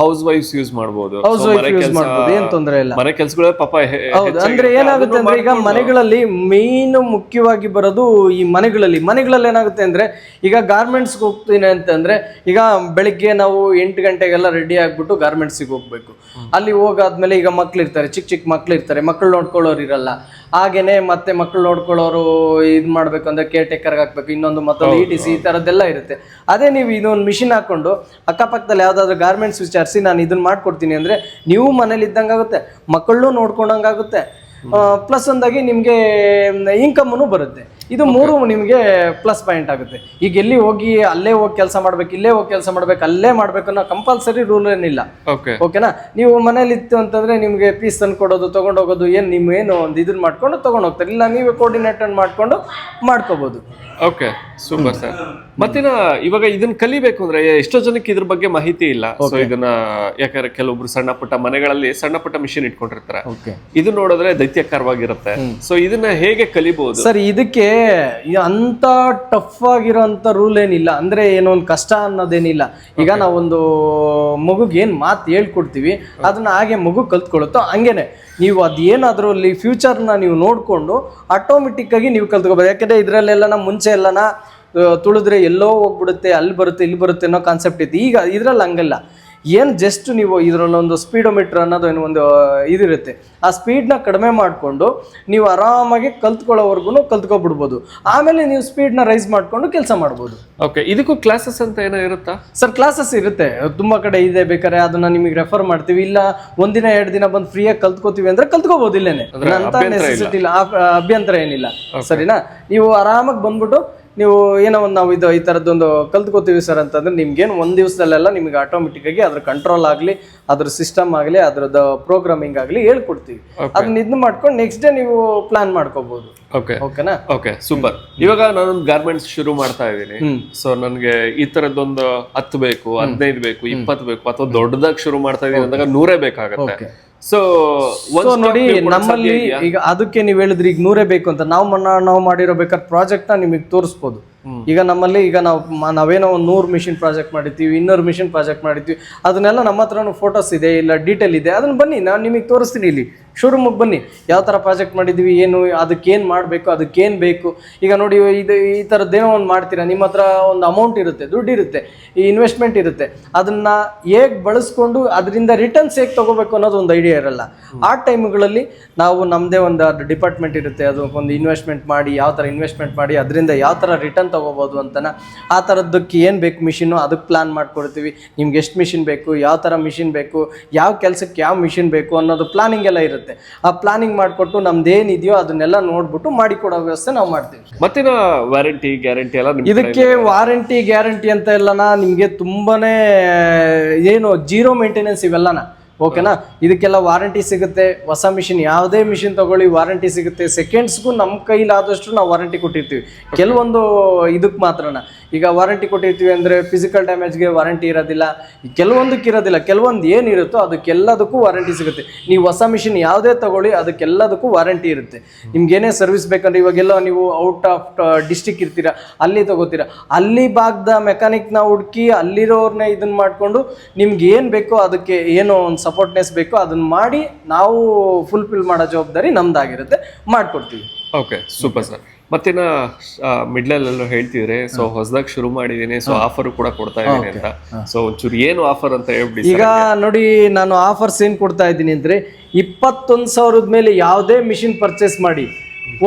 ಹೌಸ್ ವೈಫ್ಸ್ ಯೂಸ್ ಮಾಡಬಹುದು. ಹೌಸ್ ವೈಫ್ ಯೂಸ್ ಮಾಡಬಹುದು, ಏನ್ ತೊಂದರೆ ಇಲ್ಲ. ಮನೆ ಕೆಲಸಗಳ ಪಾಪ ಹೌದು. ಅಂದ್ರೆ ಏನಾಗುತ್ತೆ ಅಂದ್ರೆ, ಈಗ ಮನೆಗಳಲ್ಲಿ ಮೇನ್ ಮುಖ್ಯವಾಗಿ ಬರೋದು ಈ ಮನೆಗಳಲ್ಲಿ ಏನಾಗುತ್ತೆ ಅಂದ್ರೆ, ಈಗ ಗಾರ್ಮೆಂಟ್ಸ್ಗೆ ಹೋಗ್ತೀನಿ ಅಂತಂದ್ರೆ, ಈಗ ಬೆಳಿಗ್ಗೆ ನಾವು 8 ಗಂಟೆಗೆಲ್ಲ ರೆಡಿ ಆಗ್ಬಿಟ್ಟು ಗಾರ್ಮೆಂಟ್ಸಿಗೆ ಹೋಗ್ಬೇಕು. ಅಲ್ಲಿ ಹೋಗಾದ್ಮೇಲೆ ಈಗ ಮಕ್ಳಿರ್ತಾರೆ, ಚಿಕ್ಕ ಮಕ್ಳು ಇರ್ತಾರೆ, ಮಕ್ಳು ನೋಡ್ಕೊಳ್ಳೋರು ಇರಲ್ಲ. ಹಾಗೇನೆ ಮತ್ತೆ ಮಕ್ಳು ನೋಡ್ಕೊಳ್ಳೋರು ಇದು ಮಾಡ್ಬೇಕು ಅಂದ್ರೆ ಕೇರ್ ಟೇಕರ್ ಹಾಕ್ಬೇಕು, ಮತ್ತೊಂದು ETC ಈ ತರದ್ದೆಲ್ಲ ಇರುತ್ತೆ. ಅದೇ ನೀವು ಇದೊಂದು ಮಿಷಿನ್ ಹಾಕೊಂಡು ಅಕ್ಕಪಕ್ಕದಲ್ಲಿ ಯಾವ್ದಾದ್ರು ಗಾರ್ಮೆಂಟ್ಸ್ ವಿಚಾರಿಸಿ ನಾನು ಇದನ್ನ ಮಾಡ್ಕೊಡ್ತೀನಿ ಅಂದ್ರೆ ನೀವು ಮನೇಲಿ ಇದ್ದಂಗಾಗುತ್ತೆ, ಮಕ್ಕಳನ್ನೂ ನೋಡ್ಕೊಂಡಂಗಾಗುತ್ತೆ, ಪ್ಲಸ್ ಒಂದಾಗಿ ನಿಮಗೆ ಇನ್ಕಮ್ನು ಬರುತ್ತೆ. ಇದು 3 ನಿಮಗೆ ಪ್ಲಸ್ ಪಾಯಿಂಟ್ ಆಗುತ್ತೆ. ಈಗ ಎಲ್ಲಿ ಹೋಗಿ ಅಲ್ಲೇ ಹೋಗಿ ಕೆಲಸ ಮಾಡ್ಬೇಕು, ಇಲ್ಲೇ ಹೋಗಿ ಕೆಲಸ ಮಾಡ್ಬೇಕು, ಅಲ್ಲೇ ಮಾಡ್ಬೇಕು ಅನ್ನೋ ಕಂಪಲ್ಸರಿ ರೂಲ್ ಏನಿಲ್ಲ. ಓಕೆನಾ? ನೀವು ಮನೇಲಿ ಇತ್ತು ಅಂತಂದ್ರೆ ನಿಮ್ಗೆ ಪೀಸ್ ತಂದು ಕೊಡೋದು, ತಗೊಂಡೋಗೋದು, ಏನು ಒಂದು ಇದನ್ನ ಮಾಡ್ಕೊಂಡು ತಗೊಂಡು ಹೋಗ್ತಾರೆ. ಇಲ್ಲ ನೀವೇ ಕೋರ್ಡಿನೇಟ್ ಮಾಡ್ಕೊಂಡು ಮಾಡ್ಕೋಬಹುದು. Okay, super sir. ಮತ್ತಿನ ಇವಾಗ ಇದನ್ನ ಕಲಿಬೇಕು ಅಂದ್ರೆ ಎಷ್ಟೋ ಜನಕ್ಕೆ ಇದ್ರ ಬಗ್ಗೆ ಮಾಹಿತಿ ಇಲ್ಲ. ಸೊ ಇದನ್ನ ಯಾಕಂದ್ರೆ ಕೆಲವೊಬ್ರು ಸಣ್ಣ ಪುಟ್ಟ ಮನೆಗಳಲ್ಲಿ ಸಣ್ಣ ಪುಟ್ಟ ಮಿಷಿನ್ ಇಟ್ಕೊಂಡಿರ್ತಾರೆ. ಇದು ನೋಡಿದ್ರೆ ದೈತ್ಯಕರವಾಗಿರುತ್ತೆ. ಸೊ ಇದನ್ನ ಹೇಗೆ ಕಲಿಬಹುದು ಸರ್? ಇದಕ್ಕೆ ಅಂತ ಟಫ್ ಆಗಿರೋಂಥ ರೂಲ್ ಏನಿಲ್ಲ. ಅಂದ್ರೆ ಏನೋ ಒಂದು ಕಷ್ಟ ಅನ್ನೋದೇನಿಲ್ಲ. ಈಗ ನಾವೊಂದು ಮಗುಗೆ ಏನ್ ಮಾತು ಹೇಳ್ಕೊಡ್ತೀವಿ ಅದನ್ನ ಹಾಗೆ ಮಗು ಕಲ್ತ್ಕೊಳ್ಳುತ್ತೋ ಹಂಗೇನೆ ನೀವು ಅದೇನಾದ್ರೂ ಅಲ್ಲಿ ಫ್ಯೂಚರ್ನ ನೀವು ನೋಡ್ಕೊಂಡು ಆಟೋಮೆಟಿಕ್ ಆಗಿ ನೀವು ಕಲ್ತ್ಕೋಬೋದು. ಯಾಕಂದ್ರೆ ಇದ್ರಲ್ಲೆಲ್ಲ ಮುಂಚೆ ಎಲ್ಲನ ತುಳಿದ್ರೆ ಎಲ್ಲೋ ಹೋಗ್ಬಿಡುತ್ತೆ, ಅಲ್ಲಿ ಬರುತ್ತೆ ಇಲ್ಲಿ ಬರುತ್ತೆ ಅನ್ನೋ ಕಾನ್ಸೆಪ್ಟ್ ಇತ್ತು. ಈಗ ಇದ್ರಲ್ಲಿ ಹಂಗಲ್ಲ. ಏನು ಜಸ್ಟ್ ನೀವು ಇದರಲ್ಲೊಂದು ಸ್ಪೀಡೋಮೀಟರ್ ಅನ್ನೋದು ಏನು ಒಂದು ಇದಿರುತ್ತೆ, ಆ ಸ್ಪೀಡ್ನ ಕಡಿಮೆ ಮಾಡಿಕೊಂಡು ನೀವು ಆರಾಮಾಗಿ ಕಲ್ತ್ಕೊಳ್ಳೋವರೆಗೂ ಕಲ್ತ್ಕೊಬಿಡ್ಬೋದು. ಆಮೇಲೆ ನೀವು ಸ್ಪೀಡ್ನ ರೈಸ್ ಮಾಡಿಕೊಂಡು ಕೆಲಸ ಮಾಡ್ಬೋದು. ಓಕೆ, ಇದಕ್ಕೂ ಕ್ಲಾಸಸ್ ಅಂತ ಏನೋ ಇರುತ್ತಾ ಸರ್? ಕ್ಲಾಸಸ್ ಇರುತ್ತೆ, ತುಂಬ ಕಡೆ ಇದೆ. ಬೇಕಾದ್ರೆ ಅದನ್ನ ನಿಮಗೆ ರೆಫರ್ ಮಾಡ್ತೀವಿ. ಇಲ್ಲ 1 ದಿನ 2 ದಿನ ಬಂದು ಫ್ರೀಯಾಗಿ ಕಲ್ತ್ಕೋತೀವಿ ಅಂದ್ರೆ ಕಲ್ತ್ಕೋಬಹುದು. ಇಲ್ಲೇನೆ ಅಂತ ನೆಸೆಸಿಟಿ ಇಲ್ಲ, ಅಭ್ಯಂತರ ಏನಿಲ್ಲ. ಸರಿನಾ? ನೀವು ಆರಾಮಾಗಿ ಬಂದ್ಬಿಟ್ಟು ನೀವು ಏನೋ ಒಂದು ನಾವು ಇದು ಈ ಥರದ್ದೊಂದು ಕಲ್ತ್ಕೋತೀವಿ ಸರ್ ಅಂತಂದ್ರೆ ನಿಮ್ಗೇನು ಒಂದು ದಿವಸದಲ್ಲೆಲ್ಲ ನಿಮಗೆ ಆಟೋಮೆಟಿಕ್ಕಾಗಿ ಅದ್ರ ಕಂಟ್ರೋಲ್ ಆಗಲಿ, ಅದ್ರ ಸಿಸ್ಟಮ್ ಆಗಲಿ, ಅದ್ರದ್ದು ಪ್ರೋಗ್ರಾಮಿಂಗ್ ಆಗಲಿ ಹೇಳ್ಕೊಡ್ತೀವಿ. ಅದನ್ನ ಇದನ್ನ ಮಾಡ್ಕೊಂಡು ನೆಕ್ಸ್ಟ್ ಡೇ ನೀವು ಪ್ಲಾನ್ ಮಾಡ್ಕೋಬಹುದು. ಓಕೆನಾ? Okay, super. ಇವಾಗ ನಾನೊಂದು ಗಾರ್ಮೆಂಟ್ಸ್ ಶುರು ಮಾಡ್ತಾ ಇದ್ದೀನಿ. ಸೊ ನನಗೆ ಈ ತರದೊಂದು 10 ಬೇಕು, 15 ಬೇಕು, 20 ಬೇಕು, ಅಥವಾ ದೊಡ್ಡದಾಗಿ ಶುರು ಮಾಡ್ತಾ ಇದೀನಿ ಅಂದಾಗ 100 ಬೇಕಾಗತ್ತೆ. ಸೊ ನೋಡಿ ನಮ್ಮಲ್ಲಿ ಈಗ ಅದಕ್ಕೆ ನೀವು ಹೇಳಿದ್ರಿ ಈಗ 100 ಬೇಕು ಅಂತ, ನಾವು ಮಾಡಿರೋ ಬೇಕಾದ್ರೆ ಪ್ರಾಜೆಕ್ಟ್ ನ ನಿಮಗೆ ತೋರಿಸ್ಬೋದು. ಈಗ ನಮ್ಮಲ್ಲಿ ಈಗ ನಾವೇನೋ ಒಂದು 100 ಮಿಷಿನ್ ಪ್ರಾಜೆಕ್ಟ್ ಮಾಡಿರ್ತೀವಿ, 200 ಮಿಷಿನ್ ಪ್ರಾಜೆಕ್ಟ್ ಮಾಡಿರ್ತೀವಿ, ಅದನ್ನೆಲ್ಲ ನಮ್ಮ ಹತ್ರನೂ ಫೋಟೋಸ್ ಇದೆ, ಇಲ್ಲ ಡೀಟೇಲ್ ಇದೆ, ಅದನ್ನ ಬನ್ನಿ ನಾನು ನಿಮಗೆ ತೋರಿಸ್ತೀನಿ. ಇಲ್ಲಿ ಶೋರೂಮಿಗೆ ಬನ್ನಿ, ಯಾವ ಥರ ಪ್ರಾಜೆಕ್ಟ್ ಮಾಡಿದ್ದೀವಿ, ಏನು ಅದಕ್ಕೇನು ಮಾಡಬೇಕು, ಅದಕ್ಕೇನು ಬೇಕು. ಈಗ ನೋಡಿ ಈ ಥರದ್ದೇನೋ ಒಂದು ಮಾಡ್ತೀರಾ, ನಿಮ್ಮ ಹತ್ರ ಒಂದು ಅಮೌಂಟ್ ಇರುತ್ತೆ, ದುಡ್ಡು ಇರುತ್ತೆ, ಈ ಇನ್ವೆಸ್ಟ್ಮೆಂಟ್ ಇರುತ್ತೆ, ಅದನ್ನ ಹೇಗೆ ಬಳಸ್ಕೊಂಡು ಅದರಿಂದ ರಿಟರ್ನ್ಸ್ ಹೇಗೆ ತಗೋಬೇಕು ಅನ್ನೋದು ಒಂದು ಐಡಿಯಾ ಇರಲ್ಲ. ಆ ಟೈಮ್ಗಳಲ್ಲಿ ನಾವು ನಮ್ಮದೇ ಒಂದು ಡಿಪಾರ್ಟ್ಮೆಂಟ್ ಇರುತ್ತೆ, ಅದು ಒಂದು ಇನ್ವೆಸ್ಟ್ಮೆಂಟ್ ಮಾಡಿ ಯಾವ ಥರ ಇನ್ವೆಸ್ಟ್ಮೆಂಟ್ ಮಾಡಿ ಅದರಿಂದ ಯಾವ ಥರ ರಿಟರ್ನ್ ತಗೋಬೋದು ಅಂತನ ಆ ಥರದ್ದಕ್ಕೆ ಏನು ಬೇಕು ಮಿಷಿನ್ನು ಅದಕ್ಕೆ ಪ್ಲಾನ್ ಮಾಡ್ಕೊಡ್ತೀವಿ. ನಿಮ್ಗೆ ಎಷ್ಟು ಮಿಷಿನ್ ಬೇಕು, ಯಾವ ಥರ ಮಿಷಿನ್ ಬೇಕು, ಯಾವ ಕೆಲಸಕ್ಕೆ ಯಾವ ಮಿಷಿನ್ ಬೇಕು ಅನ್ನೋದು ಪ್ಲಾನಿಂಗ್ ಎಲ್ಲ ಇರುತ್ತೆ. ಆ ಪ್ಲಾನಿಂಗ್ ಮಾಡಿಕೊಟ್ಟು ನಮ್ದೇನಿದೆಯೋ ಅದನ್ನೆಲ್ಲ ನೋಡ್ಬಿಟ್ಟು ಮಾಡಿಕೊಡೋ ವ್ಯವಸ್ಥೆ ನಾವು ಮಾಡ್ತೀವಿ. ಮತ್ತಿನ ವಾರಂಟಿ ಗ್ಯಾರಂಟಿ ಎಲ್ಲ ಇದಕ್ಕೆ ವಾರಂಟಿ ಗ್ಯಾರಂಟಿ ಅಂತ ಎಲ್ಲನ ನಿಮಗೆ ತುಂಬಾನೇ ಏನು ಜೀರೋ ಮೇಂಟೆನೆನ್ಸ್ ಇವೆಲ್ಲನ. ಓಕೆನಾ? ಇದಕ್ಕೆಲ್ಲ ವಾರಂಟಿ ಸಿಗುತ್ತೆ. ಹೊಸ ಮಿಷಿನ್ ಯಾವುದೇ ಮಿಷಿನ್ ತಗೊಳ್ಳಿ ವಾರಂಟಿ ಸಿಗುತ್ತೆ. ಸೆಕೆಂಡ್ಸ್ಗೂ ನಮ್ಮ ಕೈಲಾದಷ್ಟು ನಾವು ವಾರಂಟಿ ಕೊಟ್ಟಿರ್ತೀವಿ. ಕೆಲವೊಂದು ಇದಕ್ಕೆ ಮಾತ್ರನ ಈಗ ವಾರಂಟಿ ಕೊಟ್ಟಿರ್ತೀವಿ ಅಂದರೆ ಫಿಸಿಕಲ್ ಡ್ಯಾಮೇಜ್ಗೆ ವಾರಂಟಿ ಇರೋದಿಲ್ಲ, ಕೆಲವೊಂದಕ್ಕೆ ಇರೋದಿಲ್ಲ. ಕೆಲವೊಂದು ಏನಿರುತ್ತೋ ಅದಕ್ಕೆಲ್ಲದಕ್ಕೂ ವಾರಂಟಿ ಸಿಗುತ್ತೆ. ನೀವು ಹೊಸ ಮಿಷಿನ್ ಯಾವುದೇ ತಗೊಳ್ಳಿ ಅದಕ್ಕೆಲ್ಲದಕ್ಕೂ ವಾರಂಟಿ ಇರುತ್ತೆ. ನಿಮ್ಗೆ ಏನೇ ಸರ್ವಿಸ್ ಬೇಕಂದ್ರೆ ಇವಾಗೆಲ್ಲ ನೀವು ಔಟ್ ಆಫ್ ಡಿಸ್ಟಿಕ್ ಇರ್ತೀರಾ, ಅಲ್ಲಿ ತಗೋತೀರಾ, ಅಲ್ಲಿ ಭಾಗದ ಮೆಕ್ಯಾನಿಕ್ನ ಹುಡುಕಿ ಅಲ್ಲಿರೋರ್ನೇ ಇದನ್ನ ಮಾಡಿಕೊಂಡು ನಿಮ್ಗೆ ಏನು ಬೇಕೋ ಅದಕ್ಕೆ ಏನೋ ಒಂದು ಸಪೋರ್ಟ್ನೆಸ್ ಬೇಕು ಅದನ್ನ ಮಾಡಿ ನಾವು ಫುಲ್ಫಿಲ್ ಮಾಡೋ ಜವಾಬ್ದಾರಿ ನಮ್ದಾಗಿರುತ್ತೆ, ಮಾಡ್ಕೊಡ್ತೀವಿ. Okay, super sir. ಮತ್ತಿನ ಮಿಡ್ಲಲ್ಲೆಲ್ಲೋ ಹೇಳ್ತಿದ್ರೆ ಸೊ ಹೊಸದಾಗಿ ಶುರು ಮಾಡಿದೀನಿ, ಸೊ ಆಫರ್ ಕೂಡ ಕೊಡ್ತಾ ಇದ್ದೀನಿ ಅಂತ. ಸೊ ಒಂಚೂರು ಏನು ಆಫರ್ ಅಂತ ಹೇಳ್ಬಿಡಿ. ಈಗ ನೋಡಿ ನಾನು ಆಫರ್ಸ್ ಏನ್ ಕೊಡ್ತಾ ಇದ್ದೀನಿ ಅಂದ್ರೆ 21,000 ಮೇಲೆ ಯಾವುದೇ ಮಿಷಿನ್ ಪರ್ಚೇಸ್ ಮಾಡಿ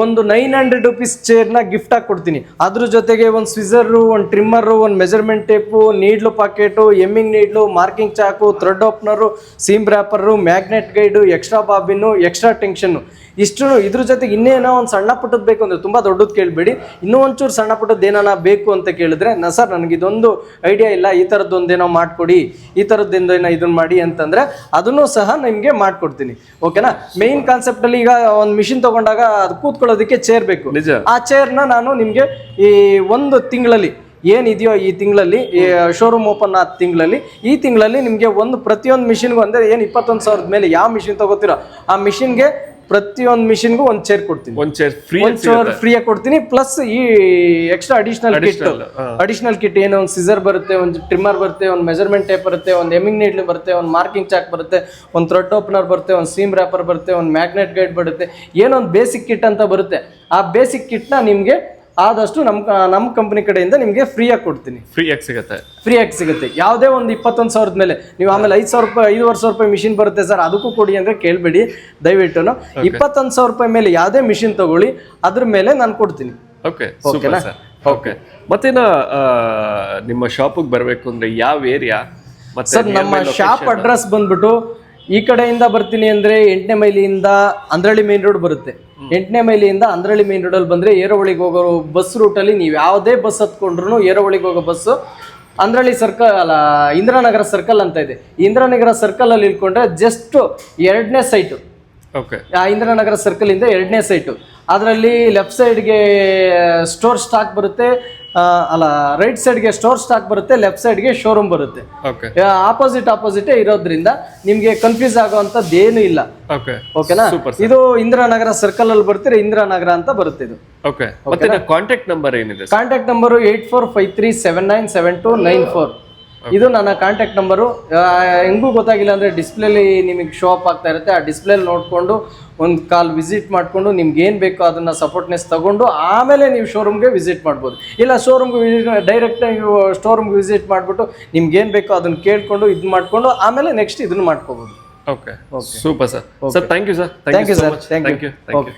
ಒಂದು 900 ರೂಪೀಸ್ ಚೇರ್ನ ಗಿಫ್ಟ್ ಆಗಿ ಕೊಡ್ತೀನಿ. ಅದ್ರ ಜೊತೆಗೆ ಒಂದು ಸ್ವಿಸರು, ಒಂದು ಟ್ರಿಮ್ಮರು, ಒಂದು measurement tape, needle pocket, hemming needle, marking chalk, thread opener, seam ripper, magnet guide, extra bobbin, extra tension, ಇಷ್ಟು. ಇದ್ರ ಜೊತೆಗೆ ಇನ್ನೇನೋ ಒಂದು ಸಣ್ಣ ಪುಟ್ಟದ್ದು ಬೇಕು ಅಂದರೆ ತುಂಬ ದೊಡ್ಡದು ಕೇಳಬೇಡಿ, ಇನ್ನೂ ಒಂಚೂರು ಸಣ್ಣ ಪುಟ್ಟದ್ದು ಏನಾನ ಬೇಕು ಅಂತ ಕೇಳಿದ್ರೆ ಸರ್ ನನಗಿದೊಂದು ಐಡಿಯಾ ಇಲ್ಲ, ಈ ಥರದ್ದೊಂದೇನೋ ಮಾಡಿಕೊಡಿ, ಈ ಥರದ್ದೇನೋ ಇದನ್ನು ಮಾಡಿ ಅಂತಂದರೆ ಅದನ್ನು ಸಹ ನಿಮಗೆ ಮಾಡಿಕೊಡ್ತೀನಿ. ಓಕೆನಾ? ಮೇನ್ ಕಾನ್ಸೆಪ್ಟಲ್ಲಿ ಈಗ ಒಂದು ಮಿಷಿನ್ ತೊಗೊಂಡಾಗ ಅದು ಕೂತ್ಕೊಳ್ಳೋದಕ್ಕೆ ಚೇರ್ ಬೇಕು. ಆ ಚೇರ್ನ ನಾನು ನಿಮಗೆ ಈ ಒಂದು ತಿಂಗಳಲ್ಲಿ ಏನಿದೆಯೋ ಈ ತಿಂಗಳಲ್ಲಿ ಶೋರೂಮ್ ಓಪನ್ ಆದ ಈ ತಿಂಗಳಲ್ಲಿ ನಿಮಗೆ ಪ್ರತಿಯೊಂದು ಮಿಷಿನ್ಗೂ ಅಂದರೆ ಏನು 21,000 ಮೇಲೆ ಯಾವ ಮಿಷಿನ್ ತಗೋತೀರೋ ಆ ಮಿಷಿನ್ಗೆ ಪ್ರತಿಯೊಂದು ಮಿಷಿನ್ಗೂ ಒಂದು ಚೇರ್ ಕೊಡ್ತೀನಿ, ಒಂದು ಚೇರ್ ಫ್ರೀಯಾಗಿ ಕೊಡ್ತೀನಿ. ಪ್ಲಸ್ ಈ ಎಕ್ಸ್ಟ್ರಾ ಅಡಿಷನಲ್ ಕಿಟ್ ಏನು ಒಂದು ಸಿಸರ್ ಬರುತ್ತೆ, ಒಂದು ಟ್ರಿಮ್ಮರ್ ಬರುತ್ತೆ, ಒಂದು ಮೆಜರ್ಮೆಂಟ್ ಟೇಪ್ ಬರುತ್ತೆ, ಒಂದು ಎಮ್ಮಿಂಗ್ ನೀಡ್ಲ್ ಬರುತ್ತೆ, ಒಂದು ಮಾರ್ಕಿಂಗ್ ಚಾಕ್ ಬರುತ್ತೆ, ಒಂದು ಥ್ರೆಡ್ ಓಪನರ್ ಬರುತ್ತೆ, ಒಂದು ಸೀಮ್ ರ್ಯಾಪರ್ ಬರುತ್ತೆ, ಒಂದು ಮ್ಯಾಗ್ನೆಟ್ ಗೈಡ್ ಬರುತ್ತೆ, ಏನೊಂದು ಬೇಸಿಕ್ ಕಿಟ್ ಅಂತ ಬರುತ್ತೆ. ಆ ಬೇಸಿಕ್ ಕಿಟ್ನ ನಿಮಗೆ ಆದಷ್ಟು ನಮ್ಮ ಕಂಪನಿ ಕಡೆಯಿಂದ ನಿಮಗೆ ಫ್ರೀಯಾಗಿ ಕೊಡ್ತೀನಿ. ಫ್ರೀಯಾಗಿ ಸಿಗುತ್ತೆ ಯಾವುದೇ ಒಂದು 21,000 ಮೇಲೆ. ನೀವು ಆಮೇಲೆ 5,000 ರೂಪಾಯಿ 5,500 ರೂಪಾಯಿ ಮಿಷಿನ್ ಬರುತ್ತೆ ಸರ್ ಅದಕ್ಕೂ ಕೊಡಿ ಅಂದರೆ ಕೇಳಬೇಡಿ ದಯವಿಟ್ಟು. 21,000 ರೂಪಾಯಿ ಮೇಲೆ ಯಾವುದೇ ಮಿಷಿನ್ ತಗೊಳ್ಳಿ ಅದ್ರ ಮೇಲೆ ನಾನು ಕೊಡ್ತೀನಿ. ಓಕೆನಾ? ಓಕೆ. ಮತ್ತೇನ ನಿಮ್ಮ ಶಾಪಿಗೆ ಬರಬೇಕು ಅಂದರೆ ಯಾವ ಏರಿಯಾ? ಸರ್ ನಮ್ಮ ಶಾಪ್ ಅಡ್ರೆಸ್ ಬಂದ್ಬಿಟ್ಟು ಈ ಕಡೆಯಿಂದ ಬರ್ತೀನಿ ಅಂದರೆ 8ನೇ ಮೈಲಿಯಿಂದ ಅಂದ್ರಳ್ಳಿ ಮೇನ್ ರೋಡ್ ಬರುತ್ತೆ. 8ನೇ ಮೈಲಿಯಿಂದ ಅಂದ್ರಳ್ಳಿ ಮೇನ್ ರೋಡಲ್ಲಿ ಬಂದರೆ ಏರೋವಳಿಗೆ ಹೋಗೋ ಬಸ್ ರೂಟಲ್ಲಿ ನೀವು ಯಾವುದೇ ಬಸ್ ಹತ್ಕೊಂಡ್ರು ಏರೋವಳಿಗೆ ಹೋಗೋ ಬಸ್ಸು ಅಂದ್ರಳ್ಳಿ ಸರ್ಕಲ್ ಅಲ್ಲ, ಇಂದಿರಾನಗರ ಸರ್ಕಲ್ ಅಂತ ಇದೆ. ಇಂದಿರಾನಗರ ಸರ್ಕಲಲ್ಲಿ ಇಳ್ಕೊಂಡ್ರೆ ಜಸ್ಟ್ 2ನೇ ಸೈಟು. ಆ ಇಂದಿರಾನಗರ ಸರ್ಕಲಿಂದ 2ನೇ ಸೈಟು. ಅದರಲ್ಲಿ ಲೆಫ್ಟ್ ಸೈಡ್ಗೆ ಸ್ಟೋರ್ ಸ್ಟಾಕ್ ಬರುತ್ತೆ, ಅಲ್ಲ ರೈಟ್ ಸೈಡ್ಗೆ ಸ್ಟೋರ್ ಸ್ಟಾಕ್ ಬರುತ್ತೆ, ಲೆಫ್ಟ್ ಸೈಡ್ಗೆ ಶೋರೂಮ್ ಬರುತ್ತೆ. ಆಪೋಸಿಟ್ ಇರೋದ್ರಿಂದ ನಿಮ್ಗೆ ಕನ್ಫ್ಯೂಸ್ ಆಗುವಂತದ್ದು ಏನು ಇಲ್ಲ. ಓಕೆನಾ? ಇದು ಇಂದಿರಾನಗರ ಸರ್ಕಲ್ ಅಲ್ಲಿ ಬರ್ತೀರಾ, ಇಂದಿರಾನಗರ ಅಂತ ಬರುತ್ತೆ ಇದು. ಕಾಂಟ್ಯಾಕ್ಟ್ ನಂಬರ್ ಏನಿದೆ? Contact number 8453797294. ಇದು ನನ್ನ ಕಾಂಟ್ಯಾಕ್ಟ್ ನಂಬರು. ಹೆಂಗೂ ಗೊತ್ತಾಗಿಲ್ಲ ಅಂದರೆ ಡಿಸ್ಪ್ಲೇಲಿ ನಿಮಗೆ ಶೋ ಅಪ್ ಆಗ್ತಾ ಇರುತ್ತೆ. ಆ ಡಿಸ್ಪ್ಲೇಲಿ ನೋಡಿಕೊಂಡು ಒಂದು ಕಾಲ್ ವಿಸಿಟ್ ಮಾಡಿಕೊಂಡು ನಿಮ್ಗೆ ಏನು ಬೇಕೋ ಅದನ್ನು ಸಪೋರ್ಟ್ನೆಸ್ ತಗೊಂಡು ಆಮೇಲೆ ನೀವು ಶೋರೂಮ್ಗೆ ವಿಸಿಟ್ ಮಾಡ್ಬೋದು. ಇಲ್ಲ ಶೋರೂಮ್ಗೆ ಡೈರೆಕ್ಟಾಗಿ ನೀವು ಸ್ಟೋರೂಮ್ಗೆ ವಿಸಿಟ್ ಮಾಡಿಬಿಟ್ಟು ನಿಮ್ಗೆ ಏನು ಬೇಕೋ ಅದನ್ನು ಕೇಳಿಕೊಂಡು ಇದು ಮಾಡಿಕೊಂಡು ಆಮೇಲೆ ನೆಕ್ಸ್ಟ್ ಇದನ್ನು ಮಾಡ್ಕೋಬೋದು. Okay, super sir. Thank you sir. Thank you sir. Thank you. Okay.